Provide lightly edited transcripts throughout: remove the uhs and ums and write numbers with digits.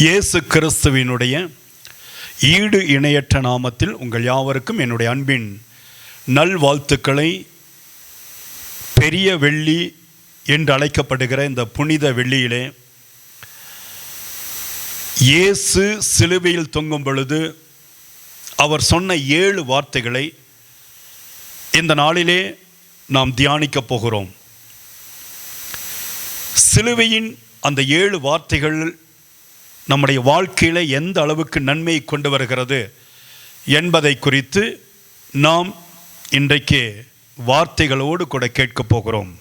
இயேசு கிறிஸ்துவினுடைய ஈடு இணையற்ற நாமத்தில் உங்கள் யாவருக்கும் என்னுடைய அன்பின் நல்வாழ்த்துக்களை. பெரிய வெள்ளி என்று அழைக்கப்படுகிற இந்த புனித வெள்ளியிலே இயேசு சிலுவையில் தொங்கும் பொழுது அவர் சொன்ன 7 வார்த்தைகளை இந்த நாளிலே நாம் தியானிக்கப் போகிறோம். சிலுவையின் அந்த 7 வார்த்தைகள் நம்முடைய வாழ்க்கையில் எந்த அளவுக்கு நன்மை கொண்டு வருகிறது என்பதை குறித்து நாம் இன்றைக்கு வார்த்தைகளோடு கூட கேட்கப் போகிறோம்.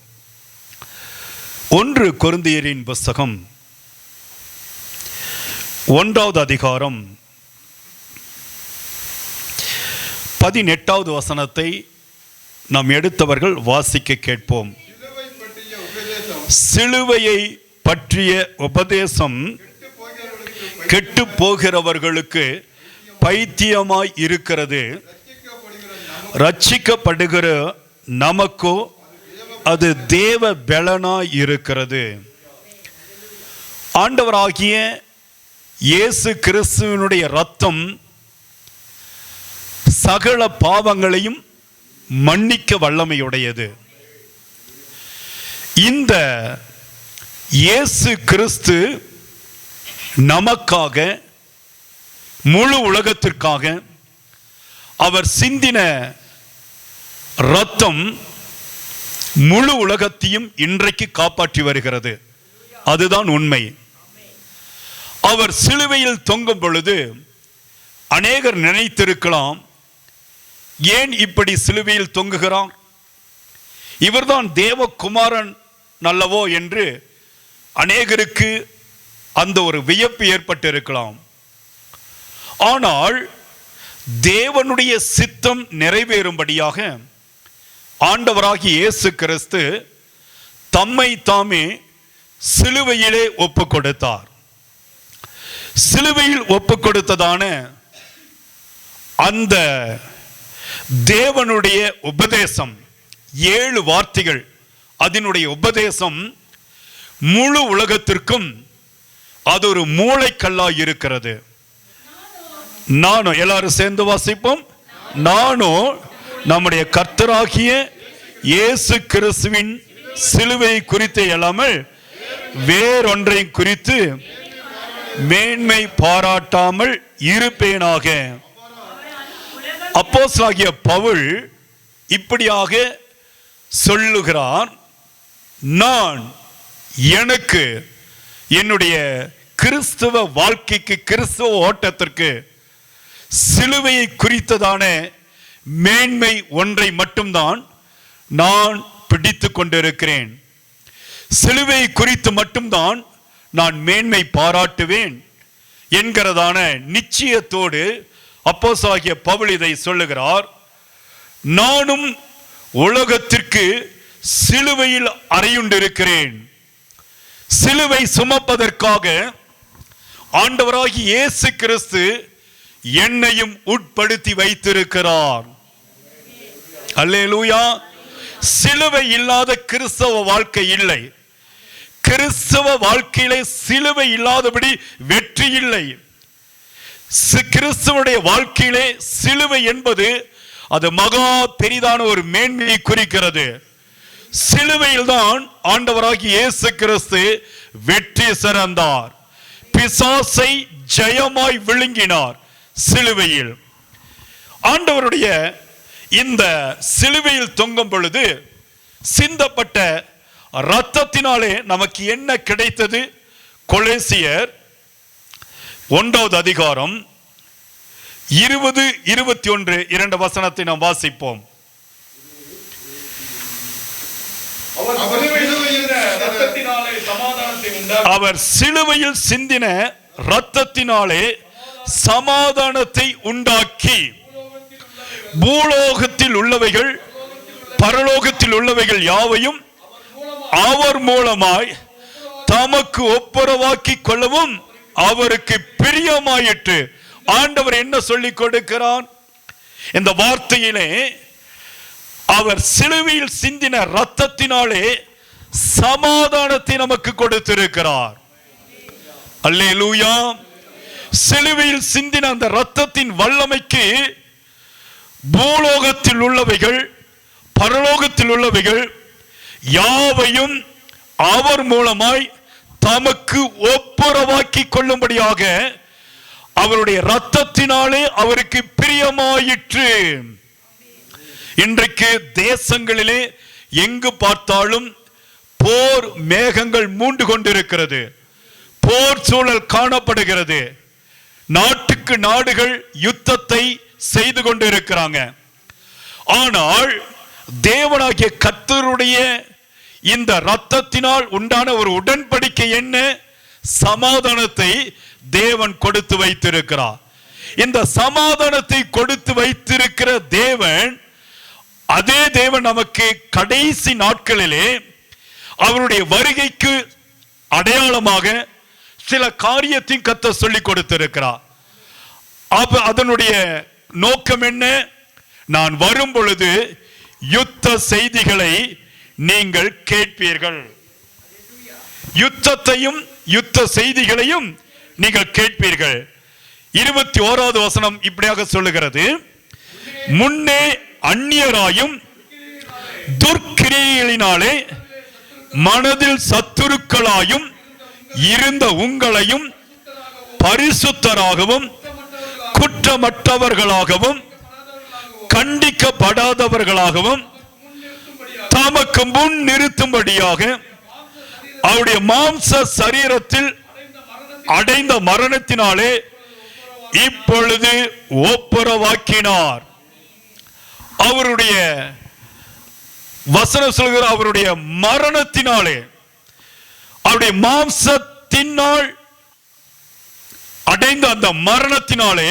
1 கொரிந்தியரின் புத்தகம் 1வது அதிகாரம் 18வது வசனத்தை நாம் எடுத்தவர்கள் வாசிக்க கேட்போம். சிலுவையை பற்றிய உபதேசம் கெட்டு போகிறவர்களுக்கு பைத்தியமாய் இருக்கிறது, ரட்சிக்கப்படுகிற நமக்கோ அது தேவ பலனாய் இருக்கிறது. ஆண்டவராகிய இயேசு கிறிஸ்துவினுடைய இரத்தம் சகல பாவங்களையும் மன்னிக்க வல்லமையுடையது. இந்த இயேசு கிறிஸ்து நமக்காக, முழு உலகத்திற்காக அவர் சிந்தின இரத்தம் முழு உலகத்தையும் இன்றைக்கு காப்பாற்றி வருகிறது. அதுதான் உண்மை. அவர் சிலுவையில் தொங்கும் பொழுது அநேகர் நினைத்திருக்கலாம், ஏன் இப்படி சிலுவையில் தொங்குகிறார், இவர்தான் தேவகுமாரன் நல்லவோ என்று அநேகருக்கு அந்த ஒரு வியப்பு ஏற்பட்டிருக்கலாம். ஆனால் தேவனுடைய சித்தம் நிறைவேறும்படியாக ஆண்டவராகிய இயேசு கிறிஸ்து தம்மை தாமே சிலுவையிலே ஒப்பு கொடுத்தார். சிலுவையில் ஒப்பு கொடுத்ததான அந்த தேவனுடைய உபதேசம் 7 வார்த்தைகள், அதனுடைய உபதேசம் முழு உலகத்திற்கும் அது ஒரு மூளைக்கல்லாய் இருக்கிறது. நானும், எல்லாரும் சேர்ந்து வாசிப்போம். நானும் நம்முடைய கர்த்தராகிய இயேசு கிறிஸ்துவின் சிலுவை குறித்து இல்லாமல் வேறொன்றை குறித்து மேன்மை பாராட்டாமல் இருப்பேனாக. அப்போஸ்தலனாகிய பவுல் இப்படியாக சொல்லுகிறார், நான் எனக்கு என்னுடைய கிறிஸ்துவ வாழ்க்கைக்கு, கிறிஸ்துவ ஓட்டத்திற்கு சிலுவையை குறித்ததான மேன்மை ஒன்றை மட்டும்தான் நான் பிடித்து கொண்டிருக்கிறேன். சிலுவை குறித்து மட்டும்தான் நான் மேன்மை பாராட்டுவேன் என்கிறதான நிச்சயத்தோடு அப்போஸ்தலனாகிய பவுல் இதை சொல்லுகிறார். நானும் உலகத்திற்கு சிலுவையில் அறையுண்டிருக்கிறேன். சிலுவை சுமப்பதற்காக ஆண்டவராகிய இயேசு கிறிஸ்து என்னையும் உட்படுத்தி வைத்திருக்கிறார். அல்லேலூயா. சிலுவை இல்லாத கிறிஸ்தவ வாழ்க்கை இல்லை. கிறிஸ்தவ வாழ்க்கையிலே சிலுவை இல்லாதபடி வெற்றி இல்லை. கிறிஸ்தவனுடைய வாழ்க்கையிலே சிலுவை என்பது அது மகா பெரிதான ஒரு மேன்மையை குறிக்கிறது. சிலுவையில் தான் ஆண்டவராகிய இயேசு கிறிஸ்து வெற்றி சிறந்தார். பிசாசை ஜெயமாய் விழுங்கினார். சிலுவையில் ஆண்டவருடைய இந்த சிலுவையில் தொங்கும் பொழுது சிந்தப்பட்ட இரத்தத்தினாலே நமக்கு என்ன கிடைத்தது? கொலோசியர் 1வது அதிகாரம் 20, 21 2 வசனத்தை நாம் வாசிப்போம். அவர் சிலுவையில் சிந்தின இரத்தத்தினாலே சமாதானத்தை உண்டாக்கி பூலோகத்தில் உள்ளவைகள் பரலோகத்தில் உள்ளவைகள் யாவையும் அவர் மூலமாய் தமக்கு ஒப்புரவாக்கி கொள்ளவும் அவருக்கு பிரியமாயிற்று. ஆண்டவர் என்ன சொல்லிக் கொடுக்கிறார் இந்த வார்த்தையிலே? அவர் சிலுவையில் சிந்தின இரத்தத்தினாலே சமாதானத்தை நமக்கு கொடுத்திருக்கிறார். அல்லேலூயா. சிலுவையில் சிந்தின அந்த இரத்தத்தின் வல்லமைக்கு பூலோகத்தில் உள்ளவைகள் பரலோகத்தில் உள்ளவைகள் யாவையும் அவர் மூலமாய் தமக்கு ஒப்புரவாக்கி கொள்ளும்படியாக அவருடைய இரத்தத்தினாலே அவருக்கு பிரியமாயிற்று. இன்றைக்கு தேசங்களிலே எங்கு பார்த்தாலும் போர் மேகங்கள் மூண்டு கொண்டிருக்கிறது. போர் சூழல் காணப்படுகிறது. நாட்டுக்கு நாடுகள் யுத்தத்தை செய்து கொண்டிருக்கிறாங்க. ஆனால் தேவனாகிய கர்த்தருடைய இந்த இரத்தத்தினால் உண்டான ஒரு உடன்படிக்கை என்ன? சமாதானத்தை தேவன் கொடுத்து வைத்திருக்கிறார். இந்த சமாதானத்தை கொடுத்து வைத்திருக்கிற தேவன், அதே தேவன் நமக்கு கடைசி நாட்களிலே அவருடைய வருகைக்கு அடையாளமாக சில காரியத்தையும் கர்த்தர் சொல்லி கொடுத்திருக்கிறார். அதனுடைய நோக்கம் என்ன? நான் வரும் பொழுது யுத்த செய்திகளை நீங்கள் கேட்பீர்கள். யுத்தத்தையும் யுத்த செய்திகளையும் நீங்கள் கேட்பீர்கள். 21வது வசனம் இப்படியாக சொல்லுகிறது, முன்னே அந்நியராயும் துர்க்கிரியைகளினாலே மனதில் சத்துருக்களாயும் இருந்த உங்களையும் பரிசுத்தராகவும் குற்றமற்றவர்களாகவும் கண்டிக்கப்படாதவர்களாகவும் தமக்கு முன் நிறுத்தும்படியாக அவருடைய மாம்ச சரீரத்தில் அடைந்த மரணத்தினாலே இப்பொழுது ஒப்புரவாக்கினார். அவருடைய வசனம் சொல்கிற அவருடைய மரணத்தினாலே, அவருடைய மாம்சத்தினால் அடைந்த அந்த மரணத்தினாலே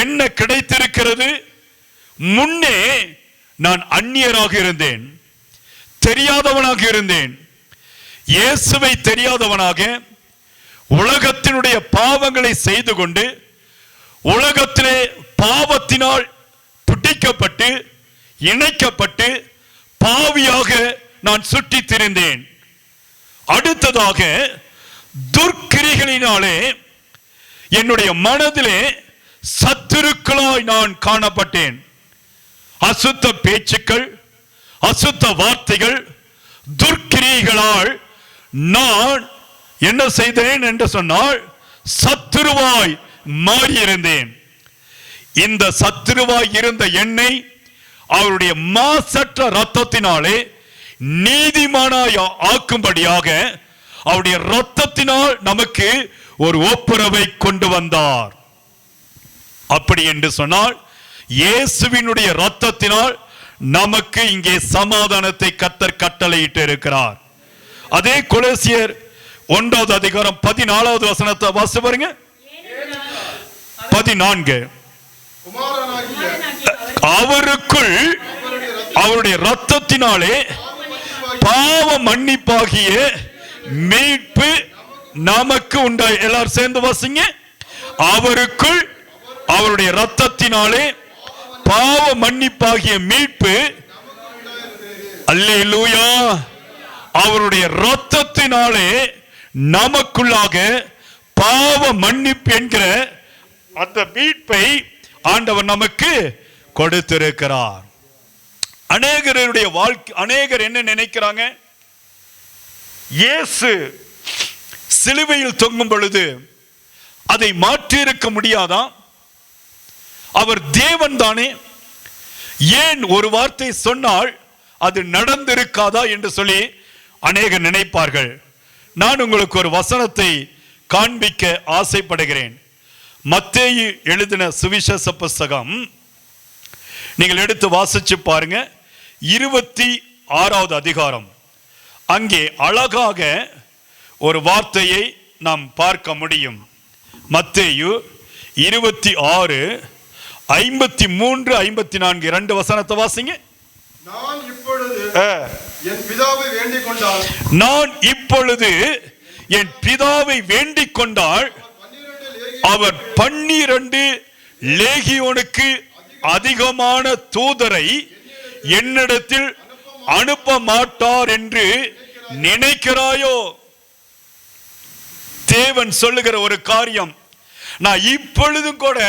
என்ன கிடைத்திருக்கிறது? முன்னே நான் அந்நியராக இருந்தேன், தெரியாதவனாக இருந்தேன். இயேசுவை தெரியாதவனாக உலகத்தினுடைய பாவங்களை செய்து கொண்டு உலகத்திலே பாவத்தினால் பிடிக்கப்பட்டு இணைக்கப்பட்டு பாவியாக நான் சுற்றி திரிந்தேன். அடுத்ததாக துர்க்கிரிகளினாலே என்னுடைய மனதிலே சத்துருக்களாய் நான் காணப்பட்டேன். அசுத்த பேச்சுக்கள், அசுத்த வார்த்தைகள், துர்க்கிரிகளால் நான் என்ன செய்தேன் என்று சொன்னால் சத்துருவாய் மாறியிருந்தேன். இந்த சத்துருவாய் இருந்த என்னை அவருடைய மாசற்ற இரத்தத்தினாலே நீதிமானாய் ஆக்கும்படியாக அவருடைய இரத்தத்தினால் நமக்கு ஒரு ஒப்புரவை கொண்டு வந்தார். அப்படி என்று சொன்னால் இயேசுவினுடைய இரத்தத்தினால் நமக்கு இங்கே சமாதானத்தை கர்த்தர் கட்டளையிட்டு இருக்கிறார். அதே கொலோசியர் 1வது அதிகாரம் 14வது வசனத்தை வாசி பாருங்க. 14 அவருக்குள் அவருடைய இரத்தத்தினாலே பாவ மன்னிப்பாகிய மீட்பு நமக்கு உண்டா. எல்லாரும் சேர்ந்து வாசிங்க. அவருக்குள் அவருடைய இரத்தத்தினாலே பாவ மன்னிப்பாகிய மீட்பு. அல்லேலூயா. அவருடைய இரத்தத்தினாலே நமக்குள்ளாக பாவ மன்னிப்பு என்கிற அந்த மீட்பை ஆண்டவர் நமக்கு கொடுத்திருக்கிறார். அநேகருடைய வாழ்க்கை, அநேகர் என்ன நினைக்கிறாங்க? இயேசு சிலுவையில் தொங்கும் பொழுது அதை மாற்றியிருக்க முடியாதா? அவர் தேவன் தானே, ஏன் ஒரு வார்த்தை சொன்னால் அது நடந்திருக்காதா என்று சொல்லி அநேகர் நினைப்பார்கள். நான் உங்களுக்கு ஒரு வசனத்தை காண்பிக்க ஆசைப்படுகிறேன். மத்தேயு எழுதின சுவிசேஷ புஸ்தகம் நீங்கள் எடுத்து வாசிச்சு பாருங்க. 26வது அதிகாரம். அங்கே அழகாக ஒரு வார்த்தையை நாம் பார்க்க முடியும். மத்தேயு 26:53-54 2 வசனத்தை வாசிங்க. நான் இப்பொழுது என் பிதாவை வேண்டிக் கொண்டால், நான் இப்பொழுது என் பிதாவை வேண்டிக் கொண்டால் அவர் 12 லேகியோனுக்கு அதிகமான தூதரை என்னிடத்தில் அனுப்ப மாட்டார் என்று நினைக்கிறாயோ? தேவன் சொல்லுகிற ஒரு காரியம், நான் இப்பொழுதும் கூட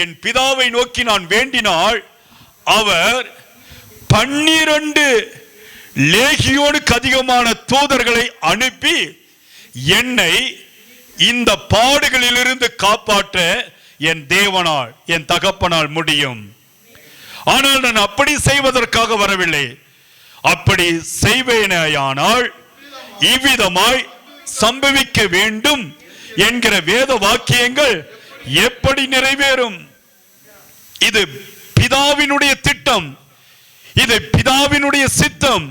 என் பிதாவை நோக்கி நான் வேண்டினால் அவர் 12 லேகியோனுக்கு அதிகமான தூதர்களை அனுப்பி என்னை இந்த பாடுகளிலிருந்து காப்பாற்ற என் தேவனால், என் தகப்பனால் முடியும். ஆனால் நான் அப்படி செய்வதற்காக வரவில்லை. அப்படி செய்வேனானால் இவ்விதமாய் சம்பவிக்க வேண்டும் என்கிற வேத வாக்கியங்கள் எப்படி நிறைவேறும்? இது பிதாவினுடைய திட்டம், இது பிதாவினுடைய சித்தம்.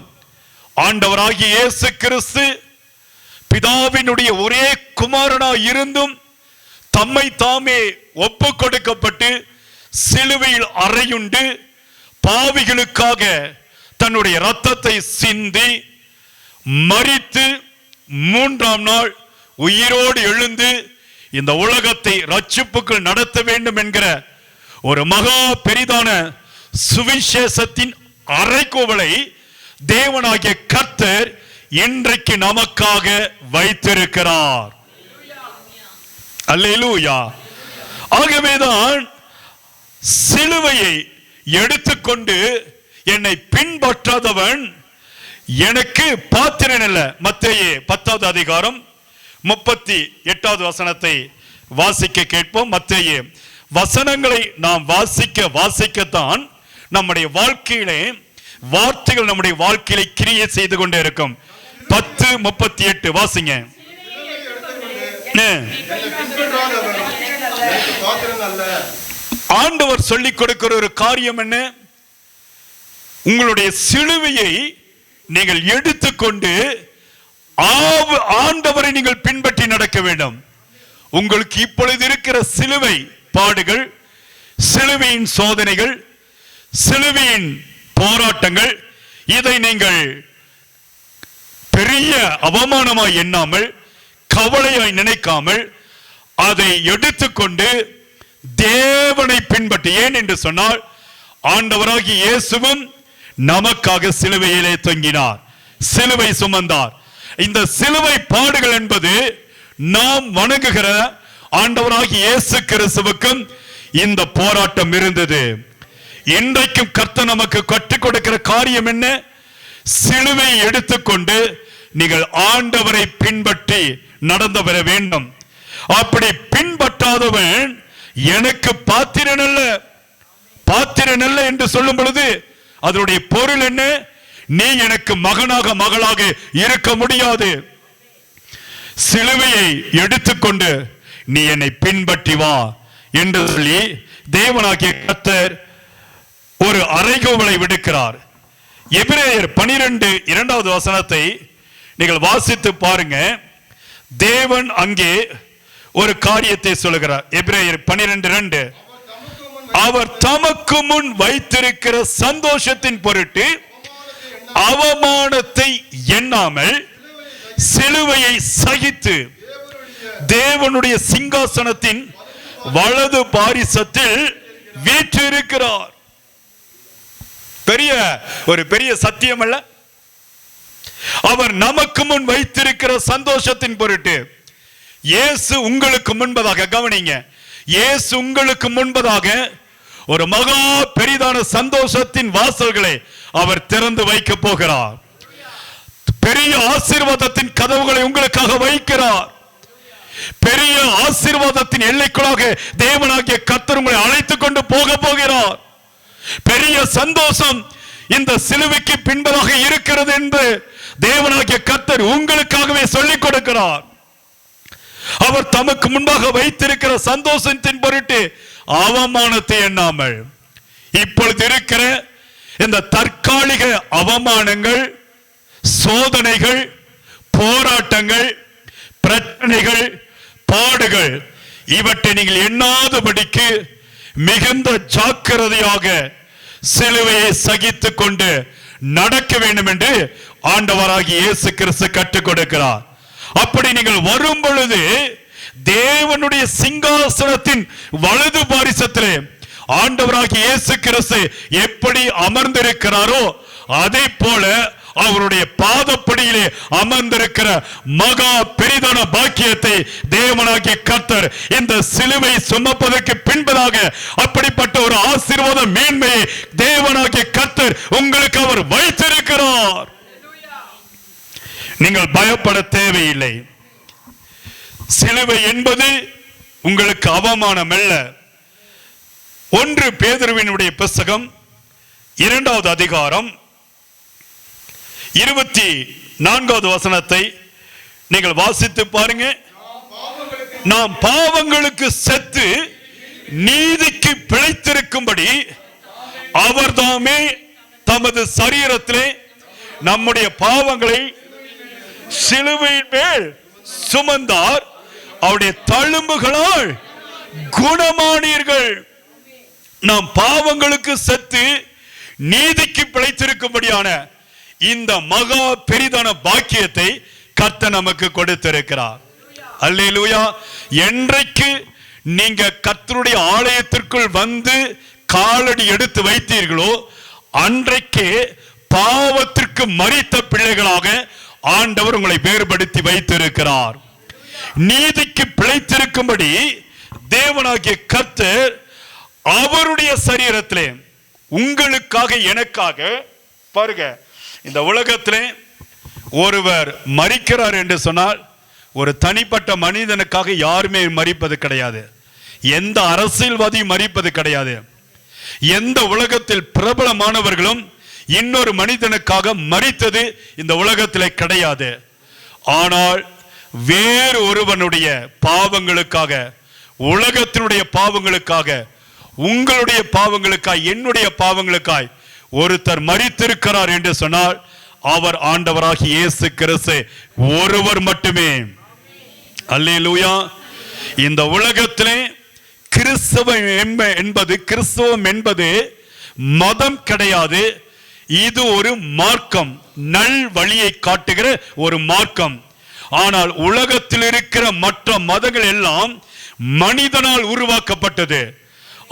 ஆண்டவராகிய இயேசு கிறிஸ்து பிதாவினுடைய ஒரே குமாரனாய் இருந்தும் தம்மை தாமே ஒப்பு கொடுக்கப்பட்டு சிலுவையில் அறையுண்டு பாவிகளுக்காக தன்னுடைய இரத்தத்தை சிந்தி மரித்து 3ஆம் நாள் உயிரோடு எழுந்து இந்த உலகத்தை ரட்சிப்புக்குள் நடத்த வேண்டும் என்கிற ஒரு மகா பெரிதான சுவிசேஷத்தின் அறைகூவலை தேவனாகிய கர்த்தர் இன்றைக்கு நமக்காக வைத்திருக்கிறார். அல்லேலூயா. ஆகவேதான் சிலுவையை எடுத்துக்கொண்டு என்னை பின்பற்றாதவன் எனக்கு பாத்திரன் அல்ல. மத்தேயு 10வது அதிகாரம் 38வது வசனத்தை வாசிக்க கேட்போம். மத்தேயு வசனங்களை நாம் வாசிக்கத்தான் நம்முடைய வாழ்க்கையிலே வார்த்தைகள் நம்முடைய வாழ்க்கையில கிரியை செய்து கொண்டே இருக்கும். 10:38 வாசிங்க. ஆண்டவர் சொல்லிக் கொடுக்கிற ஒரு காரியம் என்ன? உங்களுடைய சிலுவையை நீங்கள் எடுத்துக்கொண்டு ஆண்டவரை நீங்கள் பின்பற்றி நடக்க வேண்டும். உங்களுக்கு இப்பொழுது இருக்கிற சிலுவை பாடுகள், சிலுவையின் சோதனைகள், சிலுவையின் போராட்டங்கள், இதை நீங்கள் பெரிய அவமானமாய் எண்ணாமல், கவலையாய் நினைக்காமல் அதை எடுத்துக்கொண்டு தேவனை பின்பற்றி, ஏன் என்று சொன்னால் ஆண்டவராகிய இயேசுவும் நமக்காக சிலுவையிலே தொங்கினார், சிலுவை சுமந்தார். இந்த சிலுவை பாடுகள் என்பது நாம் வணங்குகிற ஆண்டவராகிய இயேசு கிறிஸ்துவுக்கும் இந்த போராட்டம் இருந்தது. இன்றைக்கும் கர்த்தர் நமக்கு கற்றுக் கொடுக்கிற காரியம் என்ன? சிலுவை எடுத்துக்கொண்டு நீங்கள் ஆண்டவரை பின்பற்றி நடந்து வர வேண்டும். அப்படி பின்பற்றாதவன் எனக்கு பாத்திரன் அல்ல. பாத்திரன் அல்ல என்று சொல்லும் பொழுது அதனுடைய பொருள் என்ன? நீ எனக்கு மகனாக மகளாக இருக்க முடியாது. சிலுவையை எடுத்துக்கொண்டு நீ என்னை பின்பற்றி வா என்று சொல்லி தேவனாகிய கர்த்தர் ஒரு அறைகூவலை விடுக்கிறார். எபிரேயர் 12:2வது வசனத்தை நீங்கள் வாசித்து பாருங்க. தேவன் அங்கே ஒரு காரியத்தை சொல்லுகிறார். எபிரேயர் 12:2, அவர் தமக்கு முன் வைத்திருக்கிற சந்தோஷத்தின் பொருட்டு அவமானத்தை எண்ணாமல் சிலுவையை சகித்து தேவனுடைய சிங்காசனத்தின் வலது பாரிசத்தில் வீற்றிருக்கிறார். பெரிய சத்தியம் அல்ல? அவர் நமக்கு முன் வைத்திருக்கிற சந்தோஷத்தின் பொருட்டு இயேசு உங்களுக்கு முன்பதாக, கவனிங்க, இயேசு உங்களுக்கு முன்பதாக ஒரு மகா பெரிதான சந்தோஷத்தின் வாசல்களை அவர் திறந்து வைக்க போகிறார். பெரிய ஆசீர்வாதத்தின் கதவுகளை உங்களுக்காக வைக்கிறார். பெரிய ஆசீர்வாதத்தின் எல்லைக்குள்ளாக தேவனாகிய கர்த்தர் உங்களை அழைத்துக் கொண்டு போக போகிறார். பெரிய சந்தோஷம் இந்த சிலுவைக்கு பின்பதாக இருக்கிறது என்று தேவனாகிய கர்த்தர் உங்களுக்காகவே சொல்லிக் கொடுக்கிறார். அவர் தமக்கு முன்பாக வைத்திருக்கிற சந்தோஷத்தின் பொருட்டு அவமானத்தை எண்ணாமல், இப்பொழுது இருக்கிற இந்த தற்காலிக அவமானங்கள், சோதனைகள், போராட்டங்கள், பிரச்சனைகள், பாடுகள், இவற்றை நீங்கள் எண்ணாதபடிக்கு மிகுந்த ஜாக்கிரதையாக சிலுவையை சகித்துக் கொண்டு நடக்க வேண்டும் என்று ஆண்டவராகிய இயேசு கிறிஸ்து கற்றுக் கொடுக்கிறார். அப்படி நீங்கள் வரும் பொழுது தேவனுடைய சிங்காசனத்தின் வலது பாரிசத்திலே ஆண்டவராகிய இயேசு கிறிஸ்து எப்படி அமர்ந்திருக்கிறாரோ அதே போல அவருடைய பாதப்படியிலே அமர்ந்திருக்கிற மகா பெரிதான பாக்கியத்தை தேவனாகிய கர்த்தர் இந்த சிலுவை சுமப்பதற்கு பின்பதாக அப்படிப்பட்ட ஒரு ஆசீர்வாத மேன்மையை தேவனாகிய கர்த்தர் உங்களுக்கு அவர் வைத்திருக்கிறார். நீங்கள் பயப்பட தேவையில்லை. சிலுவை என்பது உங்களுக்கு அவமானம் அல்ல. 1 பேதுருவினுடைய புத்தகம் 2வது அதிகாரம் 24வது வசனத்தை நீங்கள் வாசித்து பாருங்க. நாம் பாவங்களுக்கு செத்து நீதிக்கு பிழைத்திருக்கும்படி அவர்தாமே தமது சரீரத்திலே நம்முடைய பாவங்களை சிலுவையின் மேல் சுமந்தார், அவருடைய தழும்புகளால் குணமானீர்கள். நாம் பாவங்களுக்கு செத்து நீதிக்கு பிழைத்திருக்கும்படியான இந்த மகா பெரிதான பாக்கியத்தை கர்த்தர் நமக்கு கொடுத்திருக்கிறார். அல்லேலூயா. என்றைக்கு நீங்க கர்த்தருடைய ஆலயத்திற்குள் வந்து காலடி எடுத்து வைத்தீர்களோ அன்றைக்கே பாவத்திற்கு மரித்த பிள்ளைகளாக ஆண்டவர் உங்களை வேறுபடுத்தி வைத்திருக்கிறார். நீதிக்கு பிழைத்திருக்கும்படி தேவனாகிய கர்த்தர் அவருடைய சரீரத்திலே உங்களுக்காக எனக்காக பாருங்க. இந்த உலகத்திலே ஒருவர் மரிக்கிறார் என்று சொன்னால் ஒரு தனிப்பட்ட மனிதனுக்காக யாருமே மரிப்பது கிடையாது. எந்த அரசியல்வாதியும் மரிப்பது கிடையாது. எந்த உலகத்தில் பிரபலமானவர்களும் இன்னொரு மனிதனுக்காக மரித்தது இந்த உலகத்திலே கிடையாது. ஆனால் வேறு ஒருவனுடைய பாவங்களுக்காக, உலகத்தினுடைய பாவங்களுக்காக, உங்களுடைய பாவங்களுக்காய், என்னுடைய பாவங்களுக்காய் ஒருத்தர் மரித்திருக்கிறார் என்று சொன்னால் அவர் ஆண்டவராகிய இயேசு கிறிஸ்து ஒருவர் மட்டுமே. அல்லேலூயா. இந்த உலகத்திலே கிறிஸ்தவம் என்பது மதம் கிடையாது. இது ஒரு மார்க்கம், நல் வழியை காட்டுகிற ஒரு மார்க்கம். ஆனால் உலகத்தில் இருக்கிற மற்ற மதங்கள் எல்லாம் மனிதனால் உருவாக்கப்பட்டது.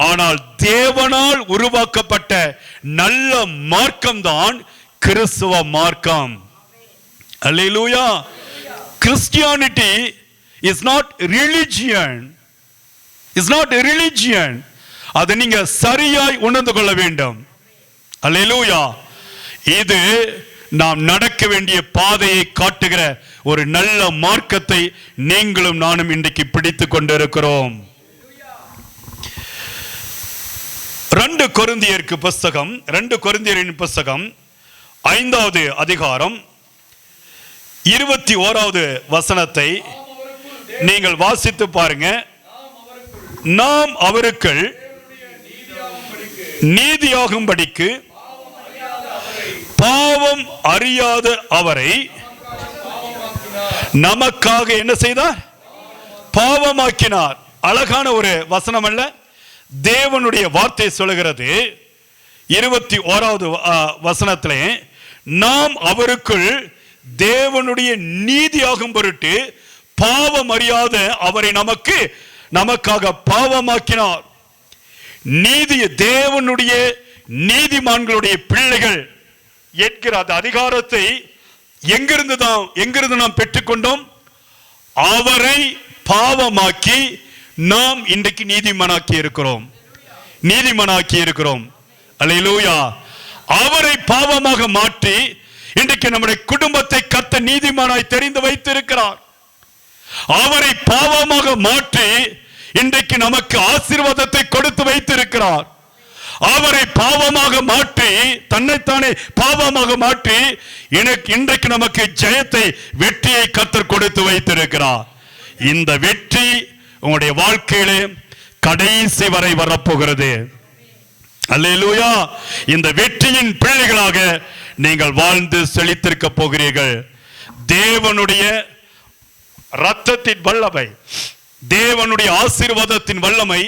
ஆனால் தேவனால் உருவாக்கப்பட்ட நல்ல மார்க்கம் தான் கிறிஸ்துவ மார்க்கம். அல்லேலூயா. Christianity is not religion. Is not a religion. அதை நீங்க சரியாய் உணர்ந்து கொள்ள வேண்டும். அல்லேலூயா. இது நாம் நடக்க வேண்டிய பாதையை காட்டுகிற ஒரு நல்ல மார்க்கத்தை நீங்களும் நானும் இன்றைக்கு பிடித்துக் கொண்டிருக்கிறோம். 2 கொரிந்தியரின் புஸ்தகம் 5வது அதிகாரம் 21வது வசனத்தை நீங்கள் வாசித்து பாருங்க. நாம் அவருக்குள் நீதியாகும்படிக்கு பாவம் அறியாத அவரை நமக்காக என்ன செய்தார்? பாவமாக்கினார். அழகான ஒரு வசனம் அல்ல? தேவனுடைய வார்த்தை சொல்லுகிறது 21வது வசனத்திலே, நாம் அவருக்குள் தேவனுடைய நீதியாகும் பொருட்டு பாவம் அறியாத அவரை நமக்காக பாவமாக்கினார். நீதி தேவனுடைய நீதிமான்களுடைய பிள்ளைகள் என்கிற அந்த அதிகாரத்தை எங்கிருந்து நாம் பெற்றுக்கொண்டோம்? அவரை பாவமாக்கி நாம் இன்றைக்கு நீதிமானாக்கி இருக்கிறோம். அல்லேலூயா. அவரை பாவமாக மாற்றி இன்றைக்கு நம்முடைய குடும்பத்தை கர்த்தர் நீதிமானாய் தெரிந்து வைத்திருக்கிறார். அவரை பாவமாக மாற்றி இன்றைக்கு நமக்கு ஆசீர்வாதத்தை கொடுத்து வைத்திருக்கிறார். அவரை பாவமாக மாற்றி, தன்னைத்தானே பாவமாக மாற்றி இன்றைக்கு நமக்கு ஜெயத்தை, வெற்றியை கர்த்தர் கொடுத்து வைத்திருக்கிறார். இந்த வெற்றி உங்களுடைய வாழ்க்கையிலே கடைசி வரை வரப்போகிறது. அல்லேலூயா. இந்த வெற்றியின் பிள்ளைகளாக நீங்கள் வாழ்ந்து செழித்திருக்க போகிறீர்கள். தேவனுடைய இரத்தத்தின் வல்லமை, தேவனுடைய ஆசீர்வாதத்தின் வல்லமை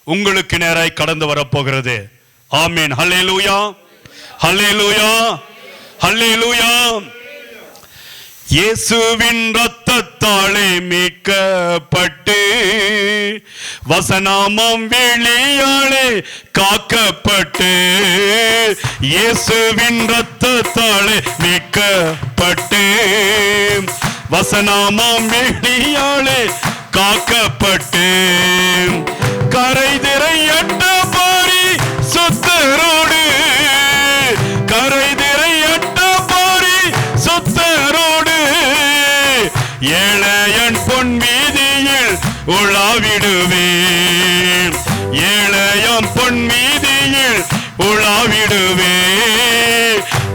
உங்களுக்கு நேராய் கடந்து வரப்போகிறது. ஆமென். ஹல்லேலூயா, ஹல்லேலூயா, ஹல்லேலூயா. இயேசுவின் இரத்தத்தாலே மீட்கப்பட்டு வசனமாம் வெளியாலே காக்கப்பட்டு இயேசுவின் இரத்தத்தாலே மீட்கப்பட்டு வசனமாம் வெளியாலே காக்கப்பட்டு கரை திரையட்ட பாரி சொத்தரோடு கரை திரையட்ட பாரி சொத்தரோடு ஏழையன் பொன் வீதியில் உலாவிடுவேன் ஏழையம் பொன் வீதியில் உலாவிடுவேன்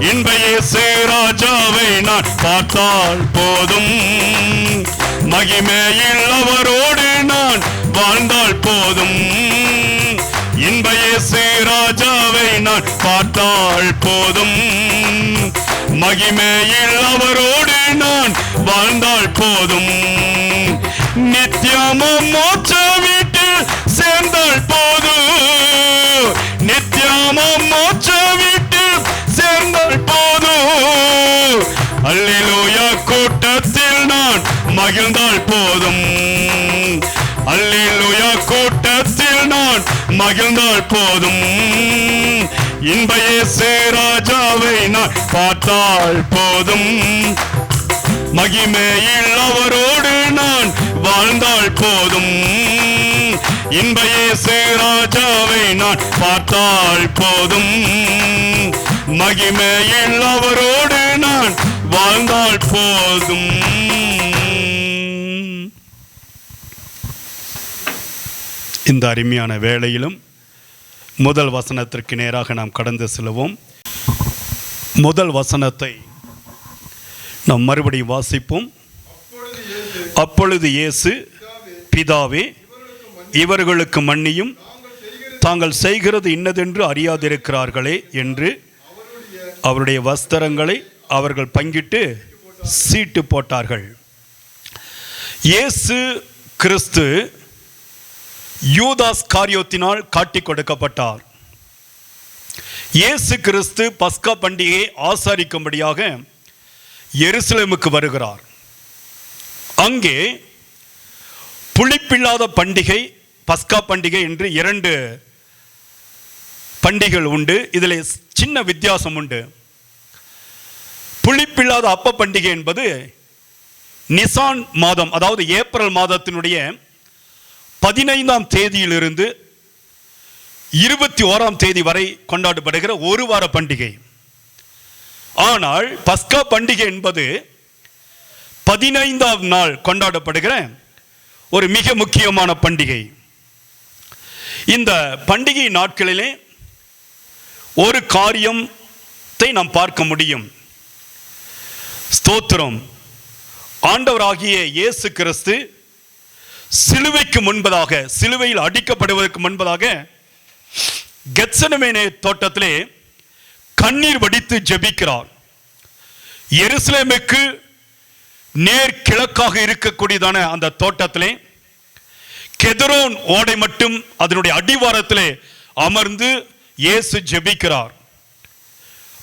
இன்ப இயேசு ராஜாவை நான் பார்த்தால் போதும் மகிமையில் அவரோடு நான் வாழ்ந்தால் போதும் இன்ப இயேசு ராஜாவை நான் பார்த்தால் போதும் மகிமையில் அவரோடு நான் வாழ்ந்தால் போதும் நித்தியமும் மோட்ச வீட்டில் சேர்ந்தால் போதும் நித்தியமும் மோட்ச வீட்டில் சேர்ந்தால் போதும் அல்லேலூயா கூட்டத்தில் நான் மகிழ்ந்தால் போதும் அல்லேலூயா கூட்டத்தில் நான் மகிழ்ந்தால் போதும் இன்ப இயேசு ராஜாவை நான் பார்த்தால் போதும் மகிமையில் அவரோடு நான் வாழ்ந்தால் போதும் இன்ப இயேசு ராஜாவை நான் பார்த்தால் போதும் மகிமையில் அவரோடு நான் வாழ்ந்தால் போதும். இந்த அருமையான வேளையிலும் முதல் வசனத்திற்கு நேராக நாம் கடந்து செல்வோம். முதல் வசனத்தை நாம் மறுபடியும் வாசிப்போம். அப்பொழுது இயேசு பிதாவே இவர்களுக்கு மன்னியும் தாங்கள் செய்கிறது இன்னதென்று அறியாதிருக்கிறார்களே என்று அவருடைய வஸ்திரங்களை அவர்கள் பங்கிட்டு சீட்டு போட்டார்கள். இயேசு கிறிஸ்து யூதாஸ் காரியோத்தினால் காட்டிக் கொடுக்கப்பட்டார். இயேசு கிறிஸ்து பஸ்கா பண்டிகையை ஆசரிக்கும்படியாக எருசலேமுக்கு வருகிறார். அங்கே புளிப்பில்லாத பண்டிகை, பஸ்கா பண்டிகை என்று 2 பண்டிகைகள் உண்டு. இதில் சின்ன வித்தியாசம் உண்டு. புளிப்பில்லாத அப்ப பண்டிகை என்பது நிசான் மாதம், அதாவது ஏப்ரல் மாதத்தினுடைய 15ஆம் தேதியிலிருந்து 21ஆம் தேதி வரை கொண்டாடப்படுகிற ஒரு வார பண்டிகை. ஆனால் பஸ்கா பண்டிகை என்பது 15ஆம் நாள் கொண்டாடப்படுகிற ஒரு மிக முக்கியமான பண்டிகை. இந்த பண்டிகை நாட்களிலே ஒரு காரியத்தை நாம் பார்க்க முடியும். ஸ்தோத்திரம். ஆண்டவராகிய இயேசு கிறிஸ்து சிலுவைக்கு முன்பதாக, சிலுவையில் அடிக்கப்படுவதற்கு முன்பதாக கெத்செமனே தோட்டத்திலே கண்ணீர் வடித்து ஜெபிக்கிறார். எருசலேமுக்கு நேர் கிழக்காக இருக்கக்கூடியதான அந்த தோட்டத்திலே கெதரோன் ஓடை மட்டும் அதனுடைய அடிவாரத்திலே அமர்ந்து இயேசு ஜெபிக்கிறார்.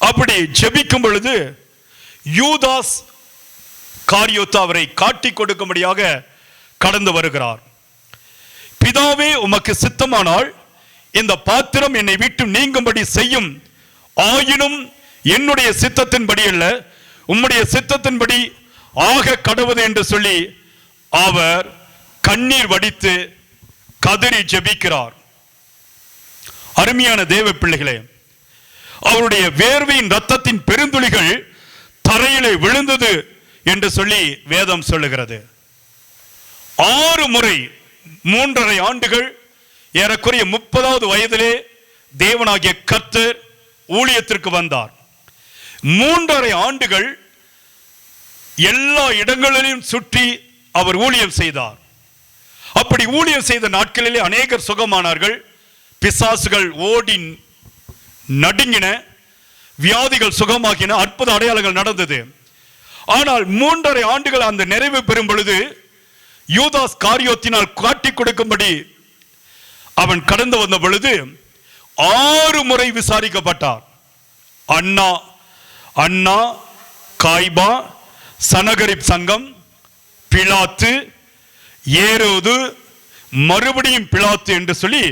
அப்படி ஜெபிக்கும் பொழுது யூதாஸ் காரியோத்து அவரை காட்டிக் கொடுக்கும்படியாக கடந்து வருகிறார். பிதாவே உமக்கு சித்தமானால் இந்த பாத்திரம் என்னை விட்டு நீங்கும்படி செய்யும், ஆயினும் என்னுடைய சித்தத்தின்படி அல்ல உம்முடைய சித்தத்தின்படி ஆக கடவுது என்று சொல்லி அவர் கண்ணீர் வடித்து கதறி ஜெபிக்கிறார். அருமையான தேவ பிள்ளைகளே, அவருடைய வேர்வையின் இரத்தத்தின் பெருந்துளிகள் தரையிலே விழுந்தது என்று சொல்லி வேதம் சொல்லுகிறது. 6 முறை 3.5 ஆண்டுகள் ஏறக்குறைய 30வது வயதிலே தேவனாகிய கர்த்தர் ஊழியத்திற்கு வந்தார். 3.5 ஆண்டுகள் எல்லா இடங்களிலும் சுற்றி அவர் ஊழியம் செய்தார். அப்படி ஊழியம் செய்த நாட்களிலே அநேகர் சுகமானார்கள், பிசாசுகள் ஓடி நடுங்கின, வியாதிகள் சுகமாகின, அற்புத அடையாளங்கள் நடந்தது. ஆனால் 3.5 ஆண்டுகள் அந்த நிறைவு பெறும் பொழுது யூதாஸ் காரியோத்தினால் காட்டிக் கொடுக்கும்படி அவன் கடந்து வந்த பொழுது 6 முறை விசாரிக்கப்பட்டார். அண்ணா, காய்பா, சனகரிப் சங்கம், பிலாத்து, ஏரோது, மறுபடியும் பிலாத்து என்று சொல்லி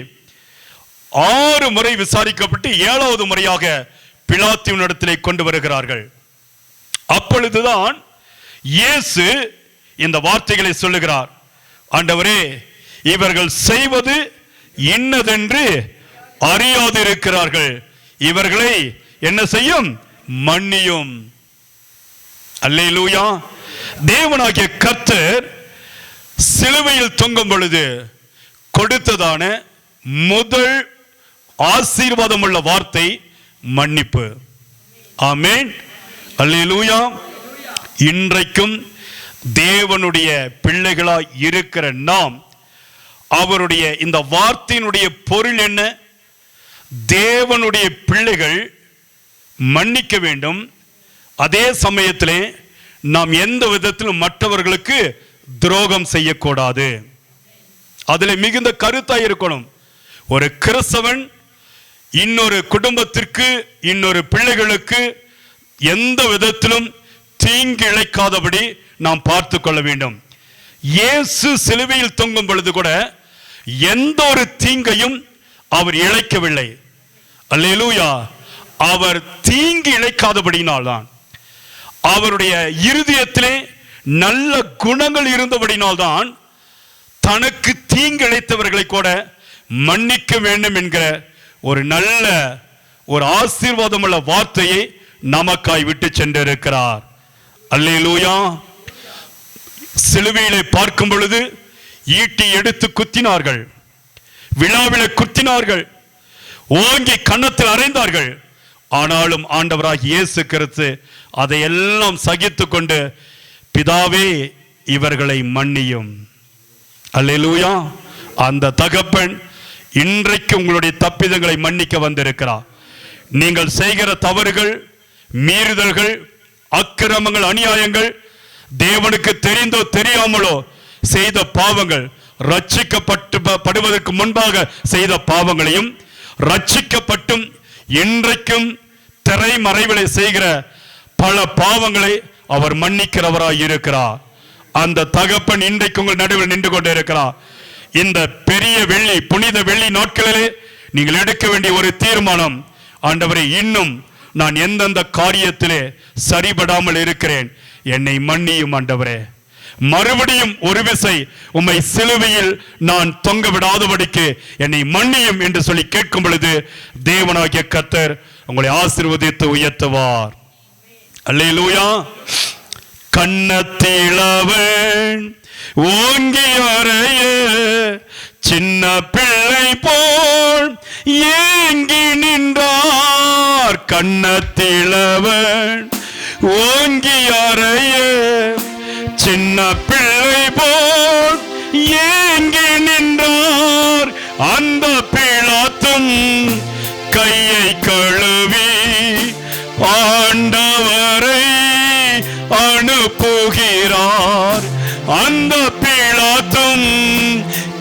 6 முறை விசாரிக்கப்பட்டு 7வது முறையாக பிலாத்துவின் இடத்திலே கொண்டு வருகிறார்கள். அப்பொழுதுதான் இயேசு இந்த வார்த்தைகளை சொல்லுகிறார். ஆண்டவரே, இவர்கள் செய்வது இன்னதென்று அறியாதிருக்கிறார்கள், இவர்களை என்ன செய்யும்? மன்னியும். அல்லேலூயா. தேவனாகிய கர்த்தர் சிலுவையில் தொங்கும் பொழுது கொடுத்ததான முதல் ஆசீர்வாதம் உள்ள வார்த்தை மன்னிப்பு. ஆமென். அல்லேலூயா. இன்றைக்கும் தேவனுடைய பிள்ளைகளாய் இருக்கிற நாம் அவருடைய இந்த வார்த்தையினுடைய பொருள் என்ன? தேவனுடைய பிள்ளைகள் மன்னிக்க வேண்டும். அதே சமயத்திலே நாம் எந்த விதத்திலும் மற்றவர்களுக்கு துரோகம் செய்யக்கூடாது. அதில் மிகுந்த கருத்தாய் இருக்கணும். ஒரு கிறிஸ்தவன் இன்னொரு குடும்பத்திற்கு, இன்னொரு பிள்ளைகளுக்கு எந்த விதத்திலும் தீங்கு இழைக்காதபடி நாம் பார்த்து கொள்ள வேண்டும். இயேசு சிலுவையில் தொங்கும் பொழுது கூட எந்த ஒரு தீங்கையும் அவர் இழைக்கவில்லை. அல்லேலூயா. அவர் தீங்கு இழைக்காதபடினால்தான், அவருடைய இருதயத்திலே நல்ல குணங்கள் இருந்தபடினால்தான் தனக்கு தீங்கு இழைத்தவர்களை கூட மன்னிக்க வேண்டும் என்கிற ஒரு நல்ல ஒரு ஆசீர்வாதம் உள்ள வார்த்தையை நமக்காய் விட்டு சென்றிருக்கிறார். அல்லேலூயா. சிலுவையிலே பார்க்கும் பொழுது ஈட்டி எடுத்து குத்தினார்கள், விழாவிலே குத்தினார்கள், ஓங்கி கன்னத்தில் அறைந்தார்கள். ஆனாலும் ஆண்டவராகிய இயேசு கிறிஸ்து அதையெல்லாம் சகித்துக் கொண்டு, பிதாவே இவர்களை மன்னியும். அல்லேலூயா. அந்த தகப்பன் இன்றைக்கு உங்களுடைய தப்பிதங்களை மன்னிக்க வந்திருக்கிறார். நீங்கள் செய்கிற தவறுகள், மீறுதல்கள், அக்கிரமங்கள், அநியாயங்கள், தேவனுக்கு தெரிந்தோ தெரியாமலோ செய்த பாவங்கள், ரட்சிக்கப்படுவதற்கு முன்பாக செய்த பாவங்களையும், ரட்சிக்கப்பட்டும் இன்றைக்கும் திரைமறைவிலை செய்கிற பல பாவங்களை அவர் மன்னிக்கிறவராய் இருக்கிறார். அந்த தகப்பன் இன்றைக்கு உங்கள் நடுவில் நின்று கொண்டு இருக்கிறார். இந்த பெரிய வெள்ளி, புனித வெள்ளி நாட்களிலே நீங்கள் எடுக்க வேண்டிய ஒரு தீர்மானம், ஆண்டவரே, இன்னும் நான் எந்தெந்த காரியத்திலே சரிபடாமல் இருக்கிறேன், என்னை மன்னியும் ஆண்டவரே. மறுபடியும் ஒரு விசை உம்மை சிலுவையில் நான் தொங்க விடாதபடிக்கு என்னை மன்னியும் என்று சொல்லி கேட்கும் பொழுது தேவனாகிய கர்த்தர் உங்களை ஆசீர்வதித்து உயர்த்துவார். அல்லேலூயா. கன்னத்திலவன் ஓங்கி அறைய சின்ன பிள்ளை போல் ஏங்கி நின்றார். கன்னத்திலவன் ஓங்கி அறைய சின்ன பிள்ளை போல் ஏங்கி நின்றார். அந்த பிலாத்தும் கையை கழுவி ஆண்டவரை அனுப்புகிறார். அந்த பிலாத்தும்